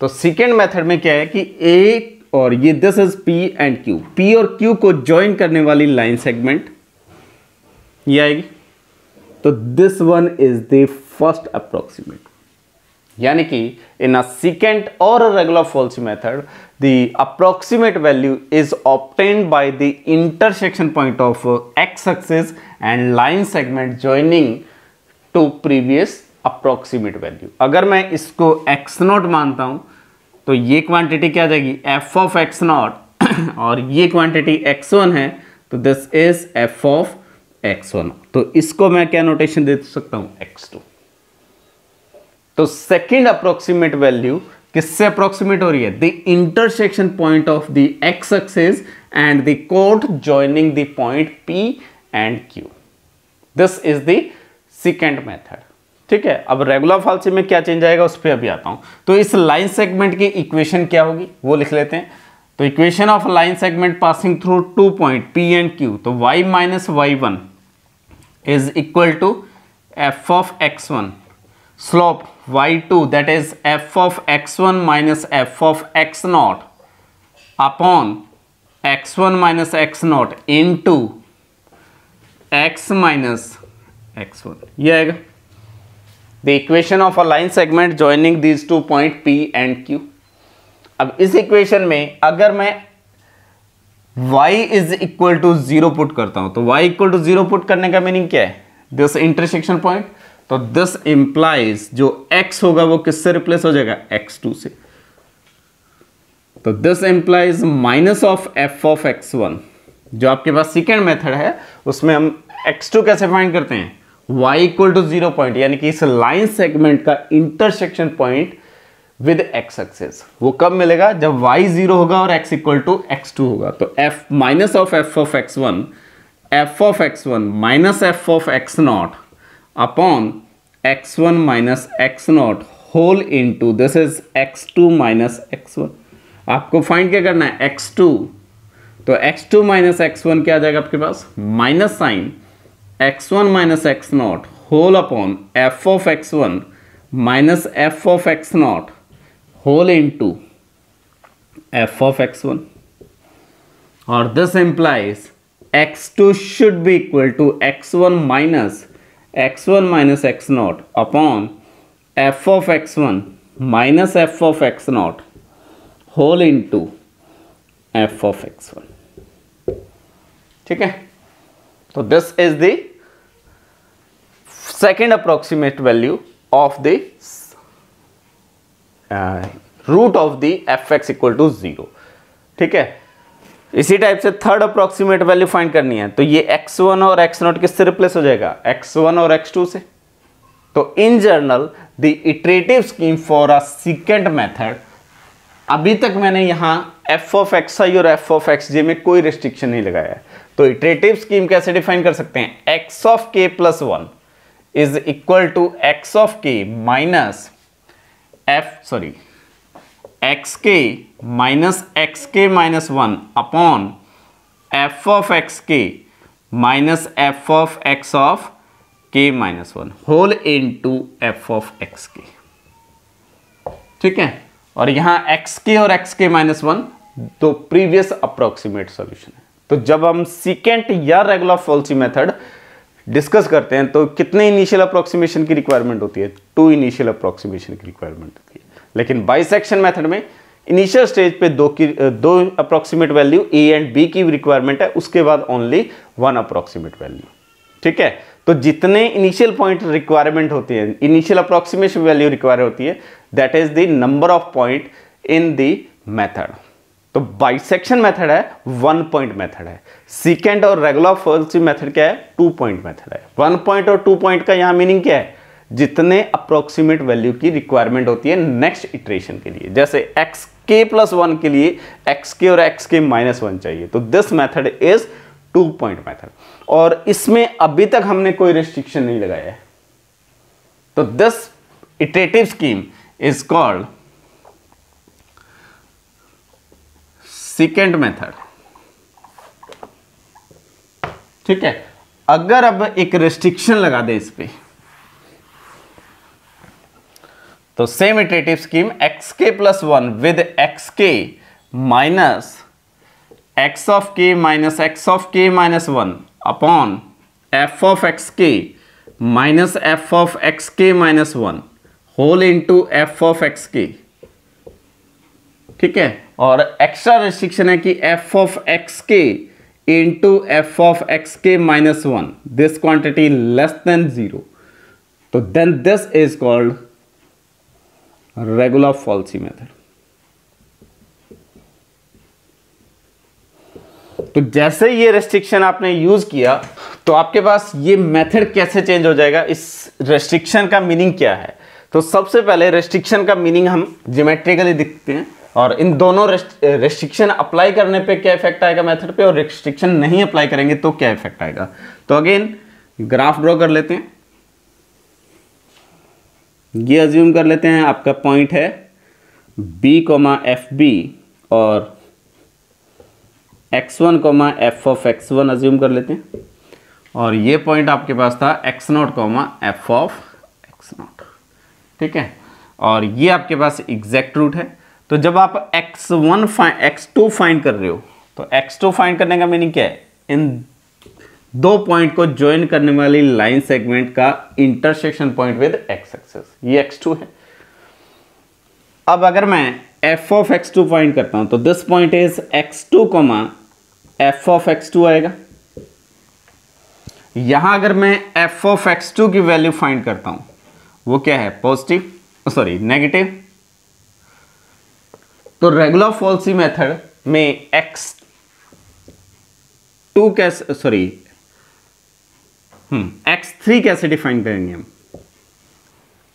तो सेकेंड मेथड में क्या है कि a और ये this is p and q, p और q को ज्वाइन करने वाली लाइन सेगमेंट ये आएगी। तो this one is the first approximate, यानी कि इन अ सेकेंड और regular falsi method the approximate value is obtained by the intersection point of x axis and line segment joining two previous approximate value. अगर मैं इसको x नॉट मानता हूं तो ये क्वांटिटी क्या आ जाएगी f ऑफ x नॉट और ये क्वांटिटी x1 है, तो this is f of x1। तो इसको मैं क्या नोटेशन दे सकता हूं x2। तो सेकेंड अप्रोक्सीमेट वैल्यू किससे अप्रोक्सीमेट हो रही है, the intersection point of the x axis and the code joining the point p and q। This is the secant method. ठीक है, अब रेगुलर फॉल्सी में क्या चेंज आएगा उस पर अभी आता हूं। तो इस लाइन सेगमेंट की इक्वेशन क्या होगी वो लिख लेते हैं। तो equation of line segment passing through two point p and q, तो y minus y1 is equal to f of x1, slope y2 that is f of x1 minus f of x not upon x1 minus x not into x minus x1। ये आएगा the equation of a line segment joining these two point p and q। अब इस इक्वेशन में अगर मैं y is equal to 0 put करता हूं, तो y इक्वल टू 0 पुट करने का मीनिंग क्या है, दिस इंटरसेक्शन पॉइंट। तो दिस इंप्लाइज जो x होगा वो किससे रिप्लेस हो जाएगा, x2 से। तो this implies minus of f of x1। जो आपके पास सेकेंड मेथड है उसमें हम x2 कैसे फाइंड करते हैं, y इक्वल टू 0 पॉइंट, यानी कि इस लाइन सेगमेंट का intersection point with x axis. वो कब मिलेगा, जब y 0 होगा और x इक्वल टू x2 होगा। तो f minus of f of x1 minus f of x not upon x1 minus x not whole into this is x2 minus x1। आपको फाइंड क्या करना है, x2। तो x2 माइनस x1 क्या आ जाएगा आपके पास, minus sign x1 minus x not whole upon f of x1 minus f of x not whole into f of x1। और this implies x2 should be equal to x1 minus x not upon f of x1 minus f of x not whole into f of x1। ठीक है, तो this is the second approximate value of the root of the f x equal to 0। ठीक है, इसी टाइप से थर्ड अप्रोक्सीमेट वैल्यू फाइंड करनी है। तो ये x1 और x नॉट किससे रिप्लेस हो जाएगा, x1 और x2 से। तो in general the iterative scheme for a second method, अभी तक मैंने यहां f ऑफ xi और f ऑफ xj में कोई रिस्ट्रिक्शन नहीं लगाया है। तो इटरेटिव स्कीम कैसे डिफाइन कर सकते हैं, x of k plus 1 is equal to x of k minus xk minus xk minus 1 upon f of xk minus f of x of k minus 1 whole into f of xk। ठीक है, और यहां xk और xk माइनस 1 तो प्रीवियस अप्रोक्सीमेट सॉल्यूशन है। तो जब हम सीकेंट या रेगुलर फॉल्सी मेथड डिस्कस करते हैं तो कितने इनिशियल अप्रोक्सीमेशन की रिक्वायरमेंट होती है? 2 इनिशियल अप्रोक्सीमेशन की रिक्वायरमेंट होती है। लेकिन बाइसेक्शन मेथड में इनिशियल स्टेज पे दो approximate value A and B की रिक्वायरमेंट है, उसके बाद ओनली 1 अप्रोक्सीमेट वैल्यू। ठीक है, तो जितने इनिशियल पॉइंट रिक्वायरमेंट होती है, इनिशियल अप्रोक्सीमेशन वैल्यू रिक्वायर होती है, that is the number of point in the method. तो बाइसेक्शन मेथड है 1 पॉइंट मेथड है। सीकेंट और रेगुलर फॉल्सी मेथड क्या है? 2 पॉइंट मेथड है। 1 पॉइंट और 2 पॉइंट का यहां मीनिंग क्या है? जितने अप्रोक्सीमेट वैल्यू की रिक्वायरमेंट होती है नेक्स्ट इटरेशन के लिए। जैसे एक्स के प्लस 1 के लिए एक्स के और एक्स के माइनस 1 चाहिए, तो this method is 2 point method. और इसमें अभी तक हमने कोई रिस्ट्रिक्शन नहीं लगाया है, तो this iterative scheme is called secant method. ठीक है, अगर अब एक रेस्ट्रिक्शन लगा दे इस पे, तो सेम इटरेटिव स्कीम एक्स के plus 1 with X K minus x of के माइनस एक्स ऑफ के minus 1 upon F of x K minus F of x K minus 1 whole into F of x K. ठीक है, और एक्स्ट्रा रेस्ट्रिक्शन है कि एफ ऑफ एक्स के into F of x K minus 1, this quantity less than 0, तो then this is called regular falsi method. तो जैसे ये रेस्ट्रिक्शन आपने यूज किया तो आपके पास ये मेथड कैसे चेंज हो जाएगा, इस रेस्ट्रिक्शन का मीनिंग क्या है? तो सबसे पहले रेस्ट्रिक्शन का मीनिंग हम ज्योमेट्रिकली दिखते हैं, और इन दोनों रेस्ट्रिक्शन अप्लाई करने पे क्या इफेक्ट आएगा मेथड पे, और रेस्ट्रिक्शन नहीं अप्लाई करेंगे तो क्या इफेक्ट आएगा। तो अगेन ग्राफ ड्रॉ कर लेते हैं। ये अज्यूम कर लेते हैं आपका पॉइंट है b, एफ बी और x1, F of x1 assume कर लेते हैं, और ये पॉइंट आपके पास था x0, एफ ऑफ x0। ठीक है, और ये आपके पास एग्जैक्ट रूट है। तो जब आप x2 फाइंड कर रहे हो, तो x2 फाइंड करने का मीनिंग क्या है? इन दो पॉइंट को ज्वाइन करने वाली लाइन सेगमेंट का intersection point with x axis, ये x2 है। अब अगर मैं f ऑफ x2 फाइंड करता हूं तो this point is x2, f of x2 आएगा। यहां अगर मैं f ऑफ x2 की वैल्यू फाइंड करता हूं, वो क्या है? Positive, sorry negative. तो रेगुलर फॉल्सी मेथड में x2 कैसे, सॉरी x3 कैसे डिफाइन करेंगे हम?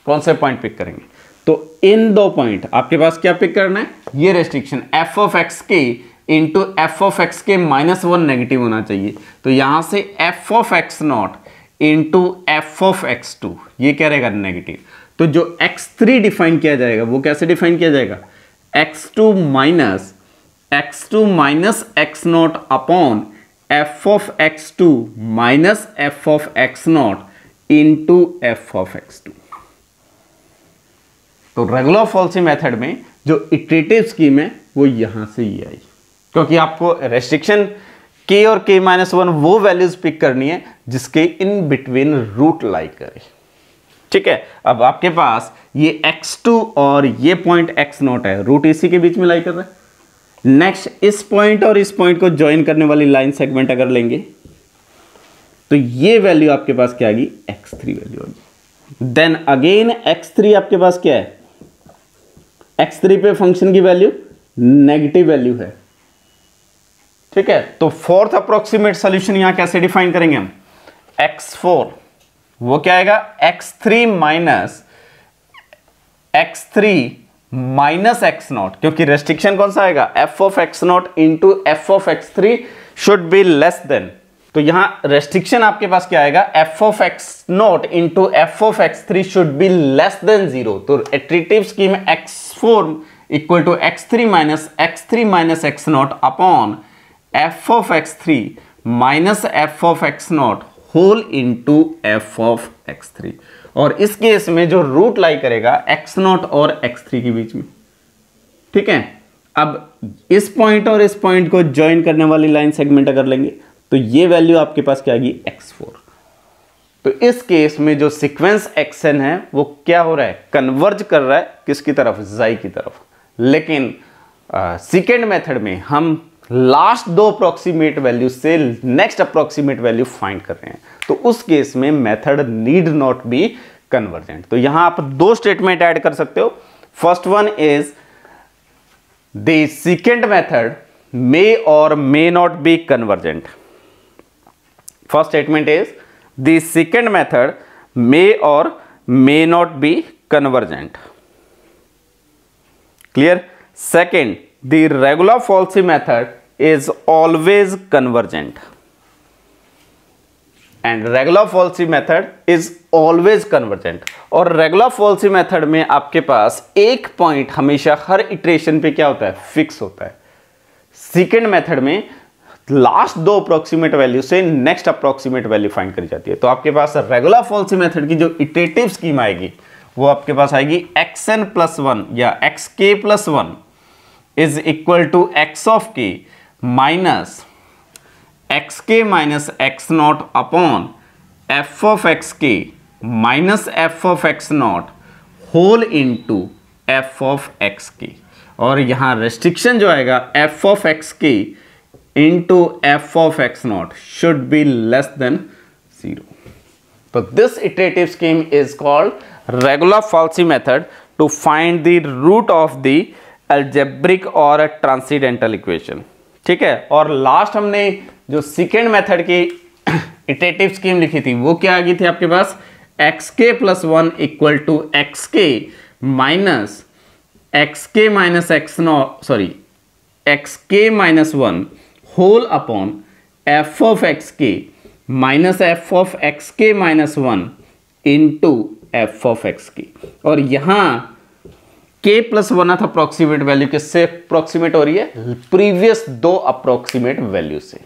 कौन से पॉइंट पिक करेंगे? तो इन दो पॉइंट आपके पास क्या पिक करना है? ये रेस्ट्रिक्शन f ऑफ x के into F of x K minus 1 negative होना चाहिए। तो यहां से F of x nought into F of x two, ये क्या रहेगा? नेगेटिव। तो जो x3 डिफाइन किया जाएगा वो कैसे डिफाइन किया जाएगा? x2 minus x nought upon F of x2 minus F of x nought into F of x2। तो रेगुलर फॉल्सी मेथड में जो इटरेटिव स्कीम है वो यहां से ही आई, क्योंकि आपको रेस्ट्रिक्शन k और k-1 वो वैल्यूज पिक करनी है जिसके इन बिटवीन रूट लाई करे। ठीक है, अब आपके पास ये x2 और ये पॉइंट x0 है, रूट इसी के बीच में लाई कर रहा है। नेक्स्ट इस पॉइंट और इस पॉइंट को ज्वाइन करने वाली लाइन सेगमेंट अगर लेंगे तो ये वैल्यू आपके पास क्या आएगी? x3 वैल्यू आएगी। देन अगेन x3 आपके पास क्या है? x3 पे फंक्शन की वैल्यू नेगेटिव वैल्यू है। ठीक है, तो फोर्थ अप्रोक्सीमेट सॉल्यूशन यहां कैसे डिफाइन करेंगे हम? x4 वो क्या आएगा? x3 माइनस x0, क्योंकि रेस्ट्रिक्शन कौन सा आएगा? f of x0 into F of x3 should be less than. तो यहां रेस्ट्रिक्शन आपके पास क्या आएगा? f of x0 into F of x3 should be less than 0। तो iterative scheme x4 equal to x3 minus x0 upon F of x3 minus F of x0 whole into F of x3। और इस केस में जो रूट लाई करेगा x0 और x3 के बीच में। ठीक है, अब इस पॉइंट और इस पॉइंट को ज्वाइन करने वाली लाइन सेगमेंट अगर लेंगे तो ये वैल्यू आपके पास क्या आएगी, x4। तो इस केस में जो सीक्वेंस xn है वो क्या हो रहा है, कन्वर्ज कर रहा है किसकी तरफ, xi की तरफ। लेकिन सेकेंड मेथड में हम लास्ट दो अप्रोक्सीमेट वैल्यू से नेक्स्ट अप्रोक्सीमेट वैल्यू फाइंड कर रहे हैं, तो उस केस में method need not be convergent. तो यहां आप दो स्टेटमेंट ऐड कर सकते हो। First one is the secant method may और may not be convergent. First statement is the secant method may और may not be convergent. Clear. Second, the regular falsy method is always convergent, and regular falsy method is always convergent। और regular falsy method में आपके पास एक पॉइंट हमेशा हर इटरेशन पे क्या होता है, फिक्स होता है। सेकेंड मेथड में लास्ट दो अप्रोक्सीमेट वैल्यू से नेक्स्ट अप्रोक्सीमेट वैल्यू फाइंड करी जाती है। तो आपके पास रेगुलर फॉल्सी मेथड की जो इटरेटिव स्कीम आएगी वो आपके पास आएगी xn+1 या xk+1 is equal to x of k minus xk minus x naught upon f of xk minus f of x naught whole into f of xk। और यहाँ रेस्ट्रिक्शन जो आएगा f of xk into f of x naught should be less than 0। तो this iterative scheme is called regular falsy method to find the root of the algebraic और ट्रांसीडेंटल इक्वेशन। ठीक है। और लास्ट हमने जो सेकेंड मेथड की इटरेटिव स्कीम लिखी थी वो क्या आ गई थी आपके पास, xk+1 equal to xk minus xk minus xk-1 whole upon f of xk minus f of xk-1 into f of xk। और यहां k+1 था अप्रोक्सीमेट वैल्यू, किससे अप्रोक्सीमेट हो रही है, प्रीवियस दो अप्रोक्सीमेट वैल्यू से।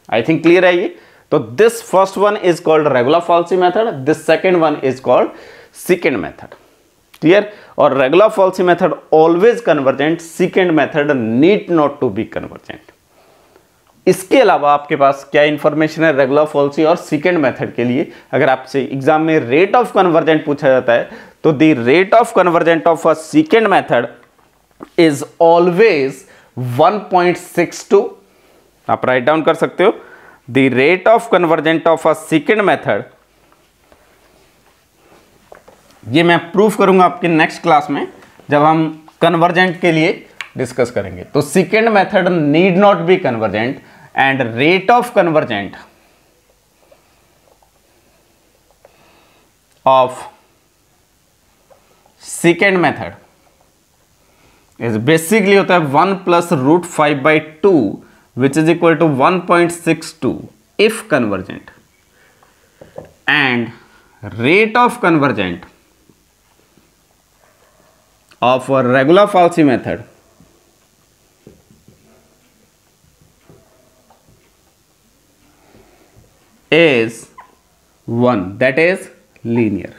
आई थिंक क्लियर है ये। तो this first one is called regular falsi method, this second one is called secant method. Clear. और regular falsi method always convergent, secant method need not to be convergent. इसके अलावा आपके पास क्या इंफॉर्मेशन है रेगुलर फॉल्सी और सेकेंड मेथड के लिए, अगर आपसे एग्जाम में रेट ऑफ कन्वर्जेंट पूछा जाता है तो the rate of convergent of a second method is always 1.62। आप राइट डाउन कर सकते हो, the rate of convergent of a second method, ये मैं प्रूफ करूंगा आपके नेक्स्ट क्लास में जब हम कन्वर्जेंट के लिए डिस्कस करेंगे। तो second method need not be convergent and rate of convergent of second method is basically होता है 1 + √5/2 which is equal to 1.62 if convergent, and rate of convergent of a regular falsy method is 1, that is linear।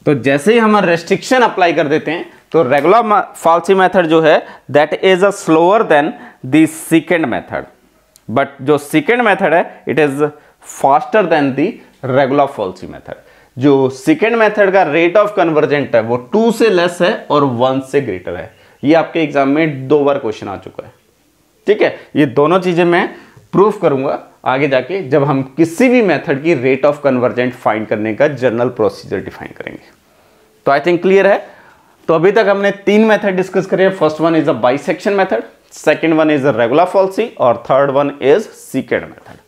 तो जैसे ही हम रेस्ट्रिक्शन अप्लाई कर देते हैं तो रेगुलर फॉल्सी मेथड जो है that is a slower then the secant method, but जो सेकेंड मेथड है it is faster than the regular falsi method. जो सेकेंड मेथड का रेट ऑफ कन्वर्जेंट है वो 2 से लेस है और 1 से ग्रेटर है। ये आपके एग्जाम में 2 बार क्वेश्चन आ चुका है। ठीक है। ये दोनों चीजें मैं प्रूफ करूंगा आगे जाके जब हम किसी भी मेथड की रेट ऑफ कन्वर्जेंट फाइंड करने का जनरल प्रोसीजर डिफाइन करेंगे। तो आई थिंक क्लियर है। तो अभी तक हमने 3 मेथड डिस्कस करे। First one is a bisection method, second one is a regular falsi और third one is secant method.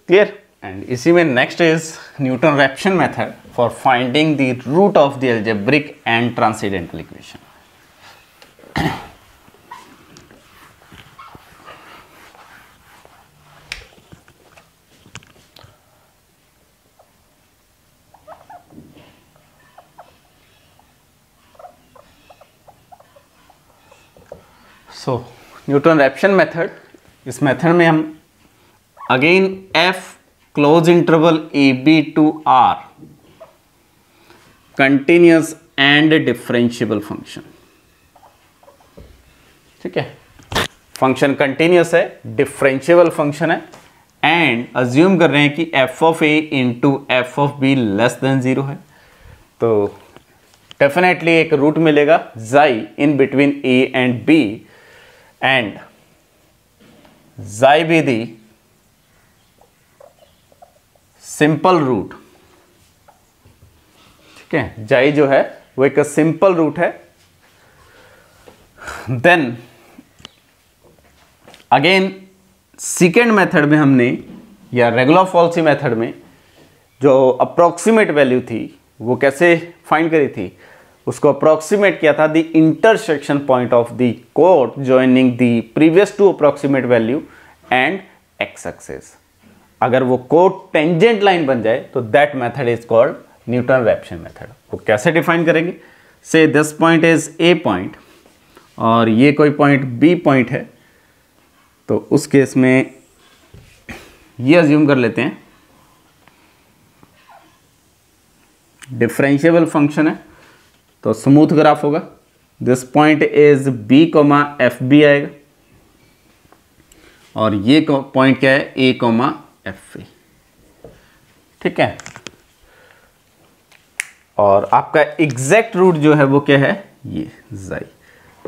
Clear. And इसी में next is Newton Raphson method for finding the root of the algebraic and transcendental equation. So Newton Raphson method, इस मेथड में हम again f closed interval AB to R continuous and differentiable function, ठीक है, फंक्शन कंटिन्यूस है, डिफरेंशिएबल फंक्शन है, एंड अज्यूम कर रहे हैं कि F of a into F of b less than 0 है, तो डेफिनेटली एक रूट मिलेगा xi in between a and b, and xi be the simple root. ठीक है, जाई जो है वो एक सिंपल रूट है। देन अगेन सेकेंड मेथड में हमने, या रेगुलर फॉल्सी मेथड में, जो अप्रोक्सीमेट वैल्यू थी वो कैसे फाइंड करी थी, उसको अप्रोक्सीमेट किया था the intersection point of the कोड joining the previous two approximate value and x axis. अगर वो कोड टेंजेंट लाइन बन जाए तो that method is called Newton Raphson method. वो कैसे डिफाइन करेंगे, say this point is A point और ये कोई पॉइंट बी पॉइंट है, तो उस केस में ये अज्यूम कर लेते हैं डिफरेंशिएबल फंक्शन है, तो स्मूथ ग्राफ होगा। This point is b comma f b आएगा, और ये पॉइंट क्या है, ए कोमा एफ ए। ठीक है, और आपका एग्जैक्ट रूट जो है वो क्या है, ये जाई।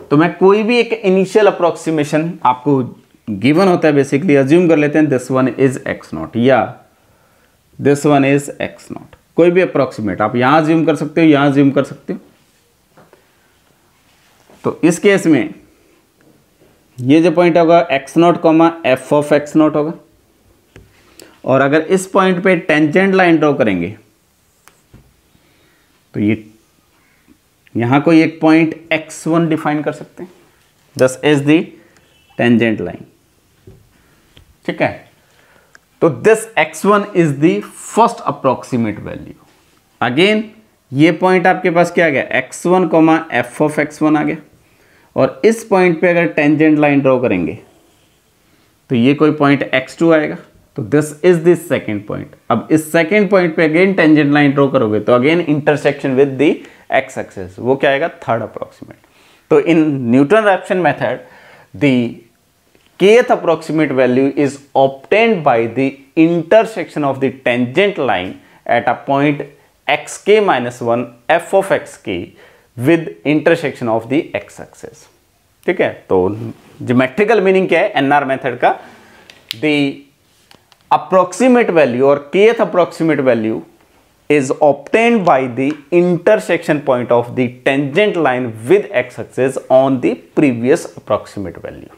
तो मैं कोई भी एक इनिशियल अप्रोक्सीमेशन आपको गिवन होता है, बेसिकली अज्यूम कर लेते हैं this one is x naught या this one is x naught, कोई भी अप्रोक्सीमेट आप यहां अज्यूम कर सकते हो, यहां अज्यूम कर सकते हो। तो इस केस में ये जो पॉइंट होगा x not comma F of x not होगा, और अगर इस पॉइंट पे टेंजेंट लाइन ड्रॉ करेंगे तो ये यहां कोई एक पॉइंट x1 डिफाइन कर सकते हैं, this is the tangent line. ठीक है, तो this x1 is the first approximate value. Again ये पॉइंट आपके पास क्या आ गया, x1 comma F of x1 आ गया, और इस पॉइंट पे अगर टेंजेंट लाइन ड्रॉ करेंगे तो ये कोई पॉइंट x2 आएगा, तो this is this second point. अब इस सेकेंड पॉइंट पे अगेन टेंजेंट लाइन ड्रॉ करोगे तो again intersection with the x axis, वो क्या आएगा, थर्ड अप्रोक्सीमेट। तो in Newton Raphson method the kth approximate value is obtained by the intersection of the tangent line at a point xk minus 1 f of xk with intersection of the x axis। ठीक है, तो ज्योमेट्रिकल मीनिंग क्या है एनआर मेथड का, the approximate value or kth approximate value is obtained by the intersection point of the tangent line with x axis on the previous approximate value।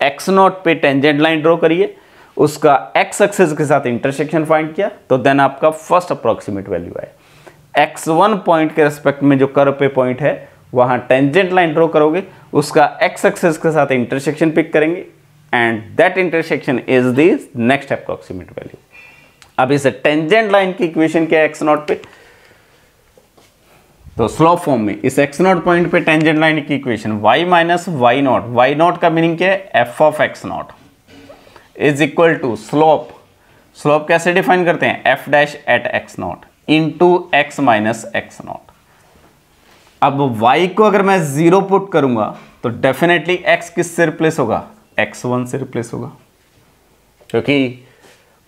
X not पे टेंजेंट लाइन ड्रॉ करिए, उसका एक्स एक्सिस के साथ इंटरसेक्शन फाइंड किया, तो देन आपका फर्स्ट अप्रोक्सीमेट वैल्यू है। x1 पॉइंट के रेस्पेक्ट में जो कर्व पे पॉइंट है वहां टेंजेंट लाइन ड्रॉ करोगे, उसका एक्स एक्सिस के साथ इंटरसेक्शन पिक करेंगे, and that intersection is the next approximate value. अब इस टेंजेंट लाइन की इक्वेशन क्या है एक्स नॉट पे, तो स्लोप फॉर्म में इस एक्स नॉट पॉइंट पे टेंजेंट लाइन की equation y minus y nought, y nought का मीनिंग क्या है, f of x not is equal to slope. Slope कैसे डिफाइन करते हैं, f dash at x nought into x minus x nought. अब y को अगर मैं 0 पुट करूंगा तो डेफिनेटली x किससे रिप्लेस होगा, x1 से रिप्लेस होगा, क्योंकि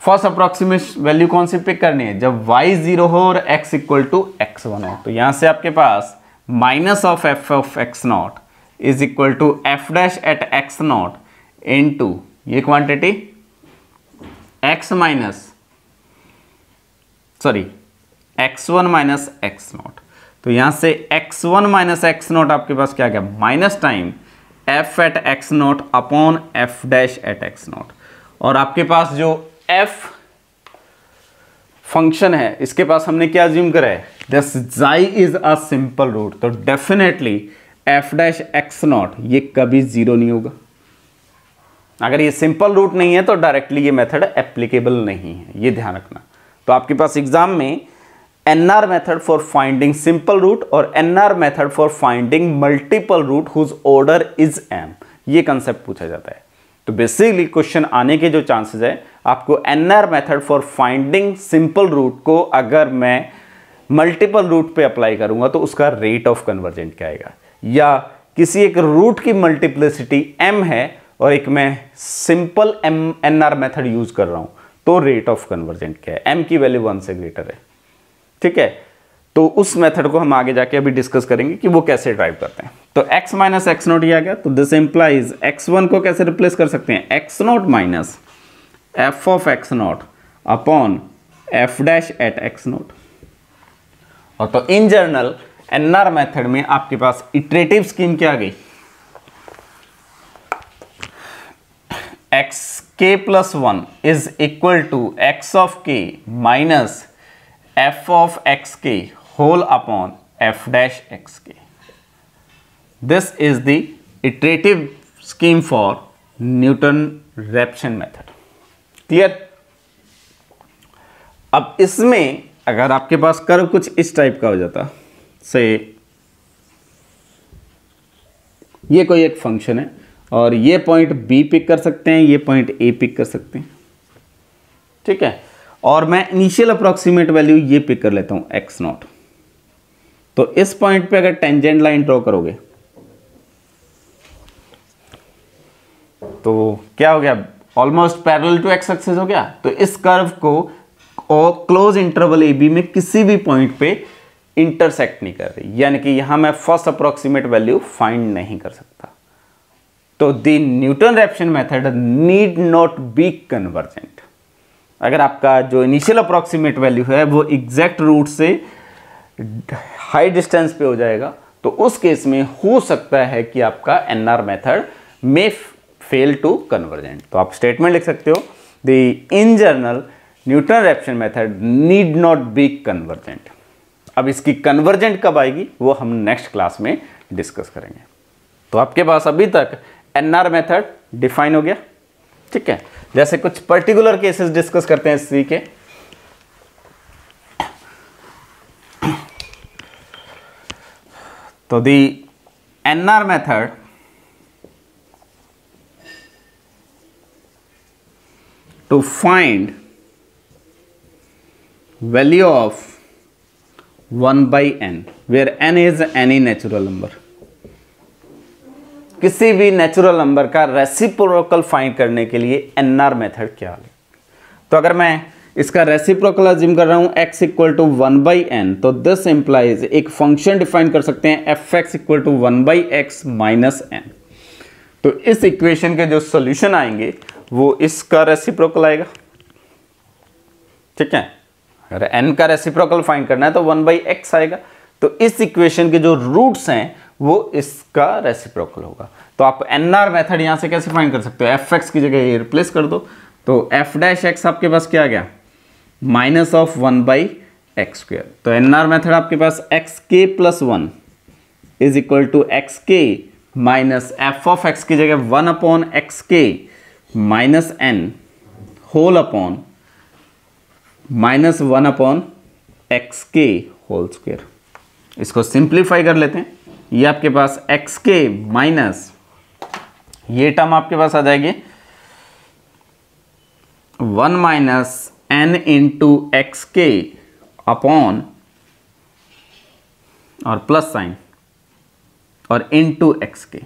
फर्स्ट अप्रोक्सीमेट वैल्यू कौन सी पिक करनी है, जब y 0 हो और x इक्वल टू x1 हो। तो यहां से आपके पास minus of f of x not is equal to f dash at x naught into ये quantity x minus sorry x1 minus x naught. तो यहां से x1 माइनस एक्स नॉट आपके पास क्या गया, minus time f at x nought upon f dash at x nought. और आपके पास जो f फंक्शन है इसके पास हमने क्या अज्यूम करा है, दिस जाई इज अ सिंपल रूट, तो definitely f dash x not ये कभी 0 नहीं होगा। अगर ये सिंपल रूट नहीं है तो डायरेक्टली ये मेथड एप्लीकेबल नहीं है, ये ध्यान रखना। तो आपके पास एग्जाम में NR method for finding simple root और NR method for finding multiple root whose order is m, ये कंसेप्ट पूछा जाता है। तो बेसिकली क्वेश्चन आने के जो चांसेस है, आपको NR method for finding simple root को अगर मैं मल्टीपल रूट पे अप्लाई करूंगा तो उसका रेट ऑफ कन्वर्जेंट क्या आएगा, या किसी एक रूट की मल्टीप्लिसिटी m है और एक मैं सिंपल NR मेथड यूज कर रहा हूं, तो रेट ऑफ कन्वर्जेंट क्या है, m की वैल्यू 1 से ग्रेटर है। ठीक है, तो उस मेथड को हम आगे जाके अभी डिस्कस करेंगे कि वो कैसे ड्राइव करते हैं। तो x माइनस एक्स नोट ये आ गया, तो दिस इंप्लाइज x1 को कैसे रिप्लेस कर सकते हैं, x nought minus F of x nought upon f dash at x nought. और तो इन जनरल एनआर मेथड में आपके पास इटरेटिव स्कीम क्या आ गई, एक्स के plus 1 is equal to x of के minus F of x k whole upon f dash x k. This is the iterative scheme for Newton Raphson method. Clear. अब इसमें अगर आपके पास कर्व कुछ इस टाइप का हो जाता, से ये कोई एक फंक्शन है और ये पॉइंट बी पिक कर सकते हैं, ये पॉइंट ए पिक कर सकते हैं। ठीक है, और मैं इनिशियल अप्रोक्सीमेट वैल्यू ये पिक कर लेता हूं एक्स नॉट। तो इस पॉइंट पे अगर टेंजेंट लाइन ड्रॉ करोगे तो क्या हो गया, almost parallel to x axis हो गया। तो इस कर्व को और क्लोज इंटरवल ए बी में किसी भी पॉइंट पे इंटरसेक्ट नहीं कर रही, यानी कि यहां मैं फर्स्ट अप्रोक्सीमेट वैल्यू फाइंड नहीं कर सकता। तो the Newton-Raphson method need not be convergent. अगर आपका जो इनिशियल अप्रोक्सीमेट वैल्यू है वो एग्जैक्ट रूट से हाई डिस्टेंस पे हो जाएगा, तो उस केस में हो सकता है कि आपका एनआर मेथड में फेल टू कन्वर्जेंट। तो आप स्टेटमेंट लिख सकते हो, the in general Newton-Raphson method need not be convergent. अब इसकी कन्वर्जेंट कब आएगी वो हम नेक्स्ट क्लास में डिस्कस करेंगे। तो आपके पास अभी तक एनआर मेथड डिफाइन हो गया। ठीक है, जैसे कुछ पर्टिकुलर केसेस डिस्कस करते हैं इसी के। तो the NR method to find value of 1/n where n is any natural number। किसी भी नेचुरल नंबर का रेसिप्रोकल फाइंड करने के लिए एनआर मेथड क्या है। तो अगर मैं इसका रेसिप्रोकल अज्यूम कर रहा हूं x इक्वल टू 1/n, तो दिस इंप्लाइज एक फंक्शन डिफाइन कर सकते हैं fx equal to 1/x minus n। तो इस इक्वेशन के जो सॉल्यूशन आएंगे वो इसका रेसिप्रोकल आएगा। ठीक है, अगर n का रेसिप्रोकल फाइंड करना है तो 1/x आएगा। तो इस इक्वेशन के जो रूट्स हैं वो इसका रेसिप्रोकल होगा। तो आप एनआर मेथड यहां से कैसे फाइंड कर सकते हो, fx की जगह ये रिप्लेस कर दो, तो f डैश x आपके पास क्या आ गया, माइनस ऑफ 1/x स्क्वायर। तो एनआर मेथड आपके पास xk plus 1 is equal to xk minus F of x की जगह 1 upon xk minus n whole upon minus 1 upon xk whole square. इसको सिंप्लीफाई कर लेते हैं, ये आपके पास xk माइनस ये टर्म आपके पास आ जाएगी 1 minus n into xk upon और प्लस साइन और इंटू xk।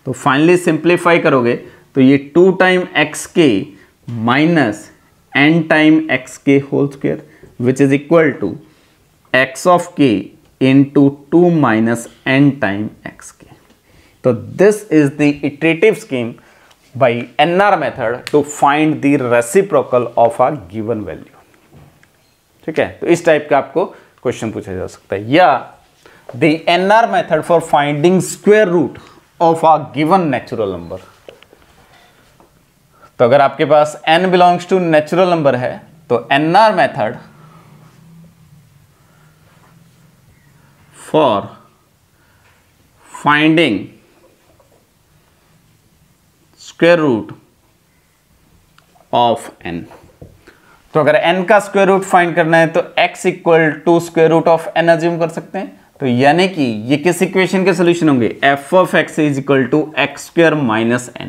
तो फाइनली सिंप्लीफाई करोगे तो ये 2 time xk minus n time xk whole square which is equal to x of k into 2 minus n time xk। तो this is the iterative scheme by NR method to find the reciprocal of a given value। ठीक है, तो इस टाइप का आपको क्वेश्चन पूछा जा सकता है। या the NR method for finding square root of a given natural number। तो अगर आपके पास n belongs to natural number है तो NR method for finding square root of n। तो अगर n का स्क्वायर रूट फाइंड करना है तो x equal to square root of n assume कर सकते हैं। तो यानी कि ये किस इक्वेशन के सोल्यूशन होंगे, f of x is equal to x square minus n।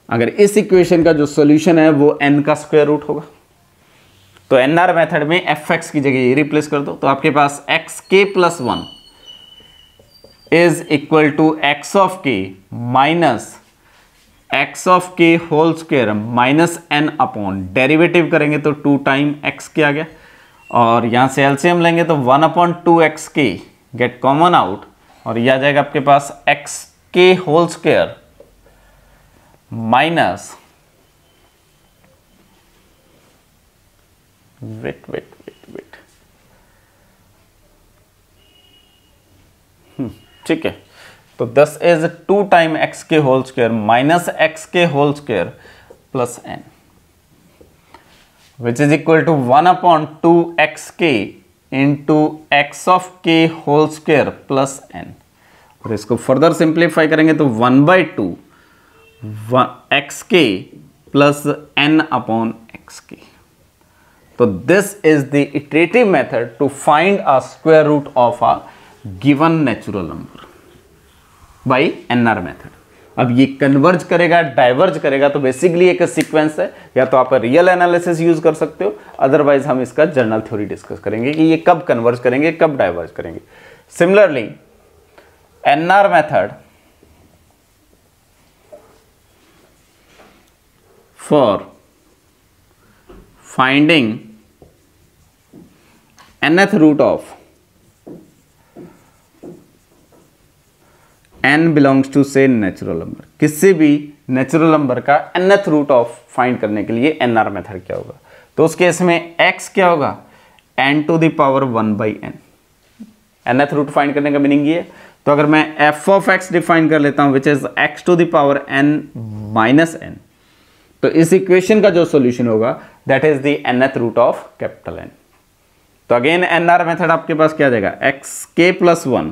अगर इस इक्वेशन का जो सोल्यूशन है वो n का स्क्वायर रूट होगा। तो एनआर मेथड में fx की जगह ये रिप्लेस कर दो, तो आपके पास xk plus 1 is equal to x of के minus x of k whole square minus n upon, derivative करेंगे तो 2 टाइम एक्स के आ गया, और यहां से एलसीएम लेंगे तो 1 upon 2 x k get common out, और यह आ जाएगा आपके पास x k whole square minus wait ठीक है, तो 10 is 2 time x k whole square minus x k whole square plus n, which is equal to 1 upon 2 x के into x of k whole square plus n, और इसको फर्दर सिंप्लीफाई करेंगे तो 1/2 एक्स के plus N upon x k. तो this is the iterative method to find a square root of a given natural number by NR method. अब ये कन्वर्ज करेगा, डाइवर्ज करेगा, तो बेसिकली एक सीक्वेंस है, या तो आप रियल एनालिसिस यूज कर सकते हो, अदरवाइज हम इसका जनरल थ्योरी डिस्कस करेंगे कि ये कब कन्वर्ज करेंगे, कब डाइवर्ज करेंगे। Similarly NR method for finding nth root of n belongs to say natural number, किसी भी नेचुरल नंबर का nth रूट ऑफ फाइंड करने के लिए एनआर मेथड क्या होगा। तो उस केस में x क्या होगा, n to the power 1/n। nth root find करने का मीनिंग ये है। तो अगर मैं f ऑफ x डिफाइन कर लेता हूं which is x to the power n minus n, तो इस इक्वेशन का जो सॉल्यूशन होगा that is the nth root of capital N। तो अगेन एनआर मेथड आपके पास क्या आ जाएगा, एक्स के plus 1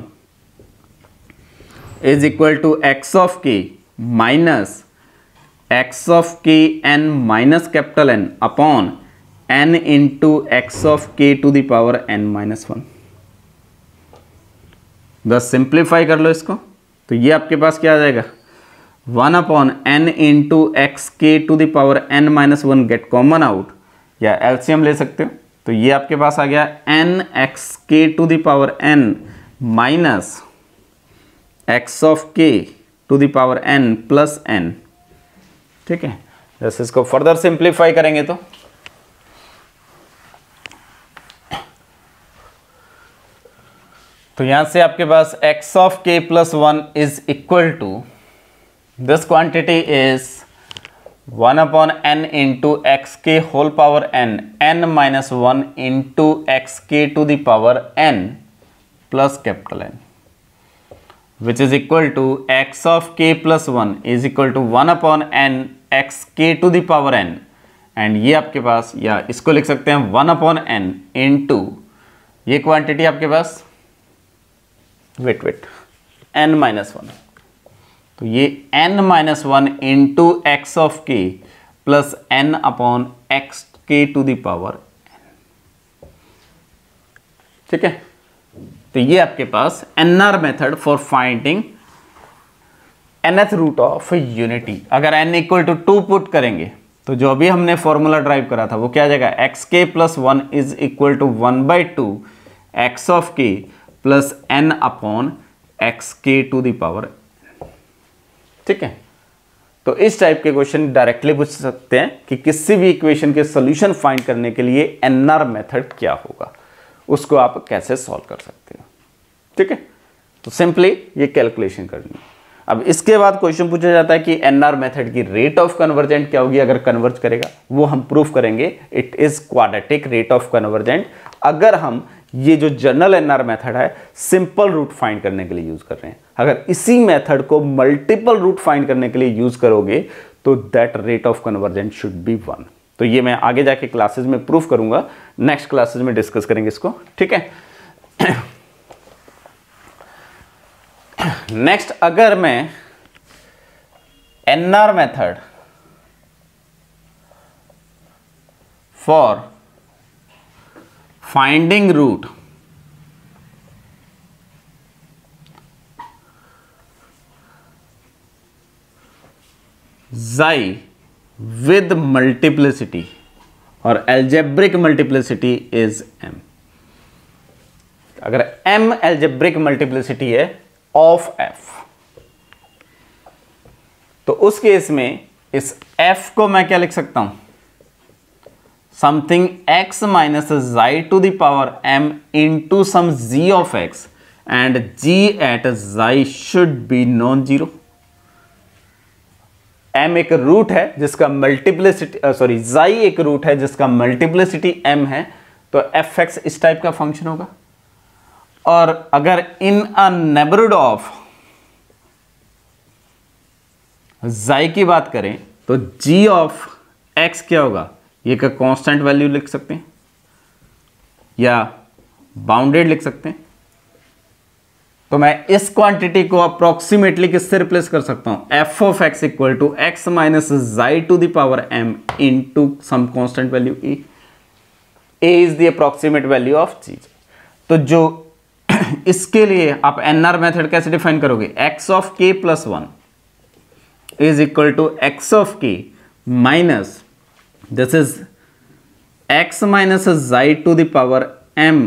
is equal to x of के minus x of k n minus capital n upon n into x of k to the power n minus 1। बस सिंप्लीफाई कर लो इसको, तो ये आपके पास क्या आ जाएगा, 1 upon n into x k to the power n minus 1 get common out, या एलसीएम ले सकते हो। तो ये आपके पास आ गया n x k to the power n minus x of k to the power n plus n. ठीक है, जैसे इसको फर्दर सिंप्लीफाई करेंगे तो यहां से आपके पास x of k plus 1 is equal to this quantity is 1 upon n into x k whole power n minus 1 into x k to the power n plus capital N, which is equal to x of k plus 1 is equal to 1 upon n x k to the power n, and ये आपके पास, या इसको लिख सकते हैं 1 अपॉन n इंटू ये क्वांटिटी आपके पास वेट n माइनस 1, तो ये n minus 1 into x of k plus n upon x k to the power n। ठीक है, तो ये आपके पास NR method for finding nth root of unity. अगर n इक्वल टू 2 पुट करेंगे तो जो अभी हमने फॉर्मूला ड्राइव करा था वो क्या आ जाएगा, एक्स के plus 1 is equal to 1/2 x of k plus n upon x k to the power. ठीक है, तो इस टाइप के क्वेश्चन डायरेक्टली पूछ सकते हैं कि किसी भी इक्वेशन के सॉल्यूशन फाइंड करने के लिए एनआर मेथड क्या होगा, उसको आप कैसे सॉल्व कर सकते हो। ठीक है, तो सिंपली ये कैलकुलेशन करनी है। अब इसके बाद क्वेश्चन पूछा जाता है कि एनआर मेथड की रेट ऑफ कन्वर्जेंट क्या होगी अगर कन्वर्ज करेगा, वो हम प्रूफ करेंगे। It is quadratic rate of convergent अगर हम ये जो जनरल एनआर मेथड है सिंपल रूट फाइंड करने के लिए यूज कर रहे हैं। अगर इसी मेथड को मल्टीपल रूट फाइंड करने के लिए यूज करोगे तो that rate of convergent should be 1। तो ये मैं आगे जाके क्लासेस में प्रूफ करूंगा, नेक्स्ट क्लासेस में डिस्कस करेंगे इसको। ठीक है, नेक्स्ट अगर मैं NR method for finding root xi with multiplicity और algebraic multiplicity is m। अगर m algebraic multiplicity है ऑफ एफ। तो उस केस में इस f को मैं क्या लिख सकता हूं, something x minus xi to the power m into some g of x and g at xi should be non zero. m एक रूट है जिसका मल्टीप्लिसिटी जाई एक रूट है जिसका मल्टीप्लिसिटी m है, तो fx इस टाइप का फंक्शन होगा। और अगर इन अ नेबरहुड ऑफ जाई की बात करें तो g ऑफ x क्या होगा, ये का कांस्टेंट वैल्यू लिख सकते हैं या बाउंडेड लिख सकते हैं। तो मैं इस क्वांटिटी को अप्रोक्सीमेटली किससे रिप्लेस कर सकता हूं, f of x equal to x minus xi to the power m into some constant value a। a is the approximate value of g। तो जो इसके लिए आप एनआर मेथड कैसे डिफाइन करोगे, x of k plus 1 is equal to x of k minus this is x minus xi to the power m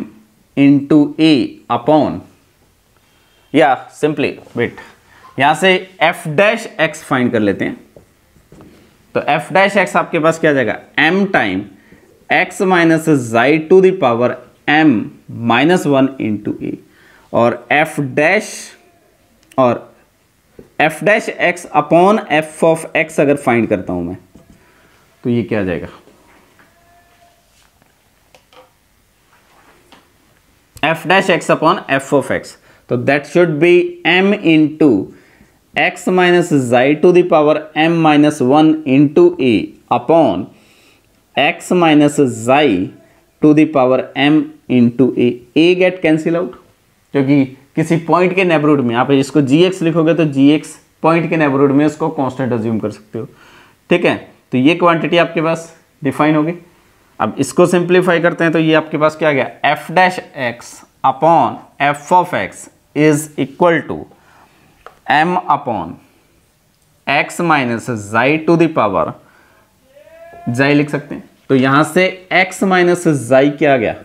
into a upon, या सिंपली वेट, यहां से f डैश x फाइंड कर लेते हैं। तो f डैश x आपके पास क्या आ जाएगा, m time x minus xi to the power m minus 1 into a, और f dash x upon F of x अगर फाइंड करता हूं मैं, तो ये क्या आ जाएगा, f dash x upon F of x. तो that should be m into x minus xi to the power m minus 1 into a upon x minus xi to the power m into a get cancel out, क्योंकि किसी पॉइंट के नेबरहुड में आप इसको gx लिखोगे तो gx पॉइंट के नेबरहुड में उसको कांस्टेंट अज्यूम कर सकते हो। ठीक है, तो ये क्वांटिटी आपके पास डिफाइन होगी। अब इसको सिंप्लीफाई करते हैं तो ये आपके पास क्या आ गया, f dash x upon F of x is equal to m upon x minus xi to the power xi लिख सकते हैं। तो यहां से x माइनस जाई क्या आ गया,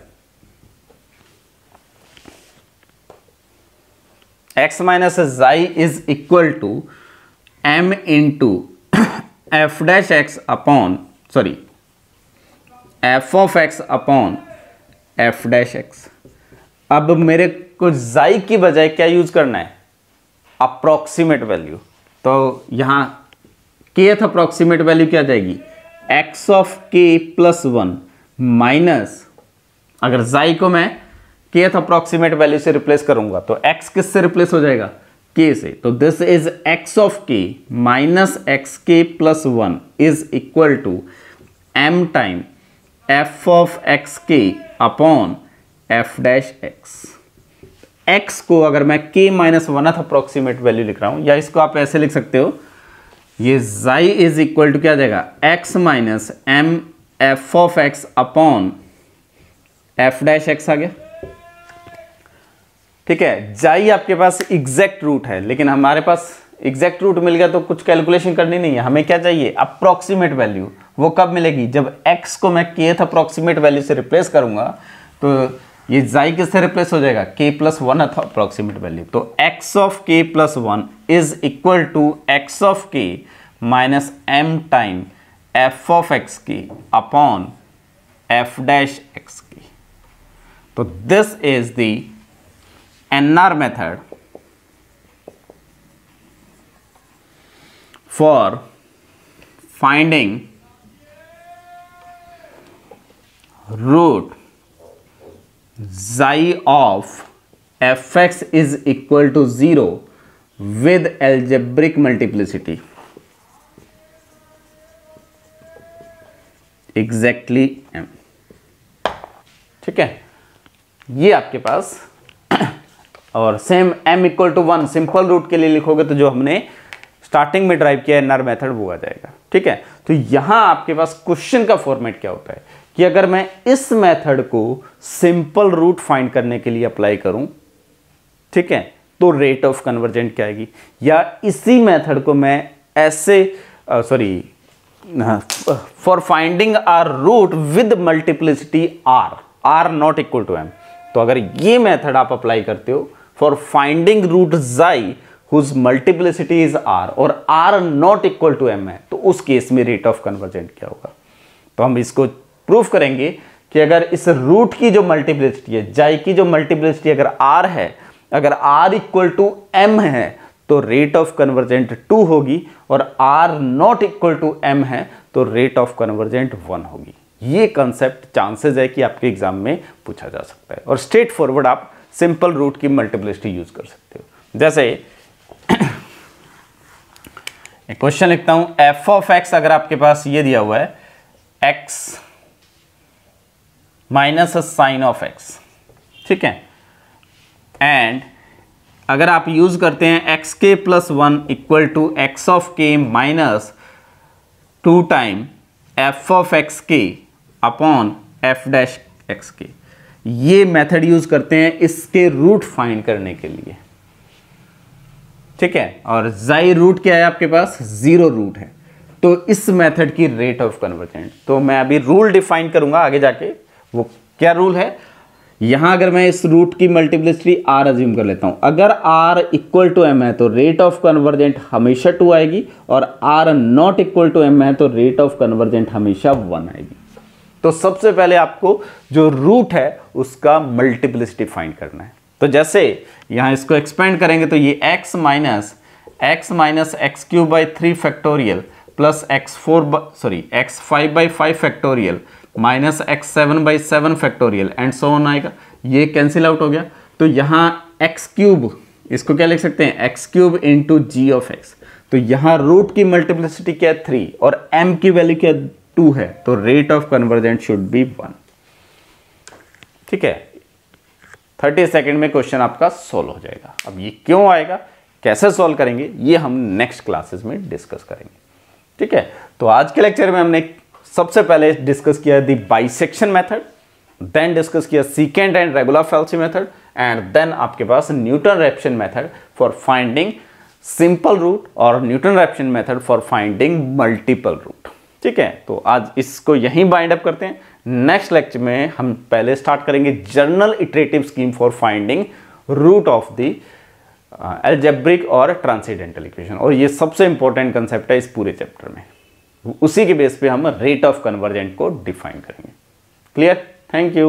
x minus xi is equal to m into f dash x upon F of x upon f dash x. अब मेरे को जाई की बजाय क्या यूज करना है, अप्रोक्सीमेट वैल्यू। तो यहां kth अप्रोक्सीमेट वैल्यू क्या जाएगी, x of k plus 1 minus, अगर जाई को मैं kth अप्रोक्सीमेट वैल्यू से रिप्लेस करूंगा तो x किस से रिप्लेस हो जाएगा, k से। तो this is x of k minus x के plus 1 is equal to m time f of x k upon f dash x। x को अगर मैं k minus 1th approximate value लिख रहा हूं, या इसको आप ऐसे लिख सकते हो, ये जाई इज इक्वल टू क्या जाएगा, x minus m f of x upon f dash x आ गया। ठीक है, जाई आपके पास एग्जैक्ट रूट है, लेकिन हमारे पास एग्जैक्ट रूट मिल गया तो कुछ कैलकुलेशन करनी नहीं है, हमें क्या चाहिए, अप्रोक्सीमेट वैल्यू। वो कब मिलेगी, जब x को मैं kth अप्रोक्सीमेट वैल्यू से रिप्लेस करूंगा। तो ये जाई किससे रिप्लेस हो जाएगा, k plus 1th approximate value. तो x of k plus 1 is equal to x of k minus m time f of x k upon f dash x k। तो this is the NR method for finding root xi of fx is equal to 0 with algebraic multiplicity। Exactly m। ठीक है, ये आपके पास, और same m equal to 1 simple root के लिए लिखोगे तो जो हमने स्टार्टिंग में ड्राइव किया एनआर मेथड वो आ जाएगा। ठीक है, तो यहां आपके पास क्वेश्चन का फॉर्मेट क्या होता है कि अगर मैं इस मेथड को सिंपल रूट फाइंड करने के लिए अप्लाई करूं, ठीक है, तो रेट ऑफ कन्वर्जेंट क्या आएगी, या इसी मेथड को मैं ऐसे for finding r root with multiplicity r not equal to m। तो अगर ये मेथड आप अप्लाई करते हो for finding root xi whose multiplicity is r और r not equal to m है, तो उस केस में रेट ऑफ कन्वर्जेंट क्या होगा। तो हम इसको प्रूव करेंगे कि अगर इस रूट की जो मल्टीप्लिसिटी है, जाई की जो मल्टीप्लिसिटी अगर आर है, अगर आर इक्वल टू एम है तो रेट ऑफ कन्वर्जेंट 2 होगी, और r not equal to m है तो रेट ऑफ कन्वर्जेंट 1 होगी। ये कंसेप्ट चांसेस है कि आपके एग्जाम में पूछा जा सकता है, और स्ट्रेट फॉरवर्ड आप सिंपल रूट की मल्टीप्लिसिटी यूज कर सकते हो। जैसे एक क्वेश्चन लिखता हूं, एफ ऑफ एक्स अगर आपके पास ये दिया हुआ है x minus sine of x, ठीक है, एंड अगर आप यूज करते हैं एक्स के plus 1 equal to x of के minus 2 time f of x k upon f dash x k, ये मेथड यूज करते हैं इसके रूट फाइंड करने के लिए, ठीक है। और जाई रूट क्या है आपके पास, 0 रूट है, तो इस मेथड की रेट ऑफ कन्वर्जेंट, तो मैं अभी रूल डिफाइन करूंगा आगे जाके। वो क्या रूल है, यहां अगर मैं इस रूट की मल्टीप्लिसिटी आर अज्यूम कर लेता हूं, अगर आर इक्वल टू एम है तो रेट ऑफ कन्वर्जेंट हमेशा 2 आएगी, और r not equal to m है तो रेट ऑफ कन्वर्जेंट हमेशा 1 आएगी। तो सबसे पहले आपको जो रूट है उसका मल्टीप्लिसिटी फाइंड करना है। तो जैसे यहां इसको एक्सपेंड करेंगे तो ये x minus x cube by 3 factorial plus x 5 by 5 factorial minus x 7 by 7 factorial and so on आएगा, ये कैंसिल आउट हो गया। तो यहाँ एक्स क्यूब, इसको क्या लिख सकते हैं, x cube into g of x, तो यहाँ रूट की मल्टीप्लिसिटी क्या है 3 और m की वैल्यू क्या 2 है, तो rate of convergent should be 1, ठीक है। 30 सेकेंड में क्वेश्चन आपका सोल्व हो जाएगा। अब ये क्यों आएगा, कैसे सोल्व करेंगे, ये हम नेक्स्ट क्लासेस में डिस्कस करेंगे, ठीक है। तो आज के लेक्चर में हमने सबसे पहले डिस्कस किया the bisection method, then discuss किया secant and regular falsi method, and then आपके पास Newton Raphson method for finding simple root और Newton Raphson method for finding multiple root, ठीक है। तो आज इसको यहीं बाइंड अप करते हैं। नेक्स्ट लेक्चर में हम पहले स्टार्ट करेंगे general iterative scheme for finding root of the algebraic और ट्रांसेंडेंटल इक्वेशन, और ये सबसे इंपॉर्टेंट कंसेप्ट है इस पूरे चैप्टर में। उसी के बेस पे हम रेट ऑफ कन्वर्जेंट को डिफाइन करेंगे। क्लियर? Thank you.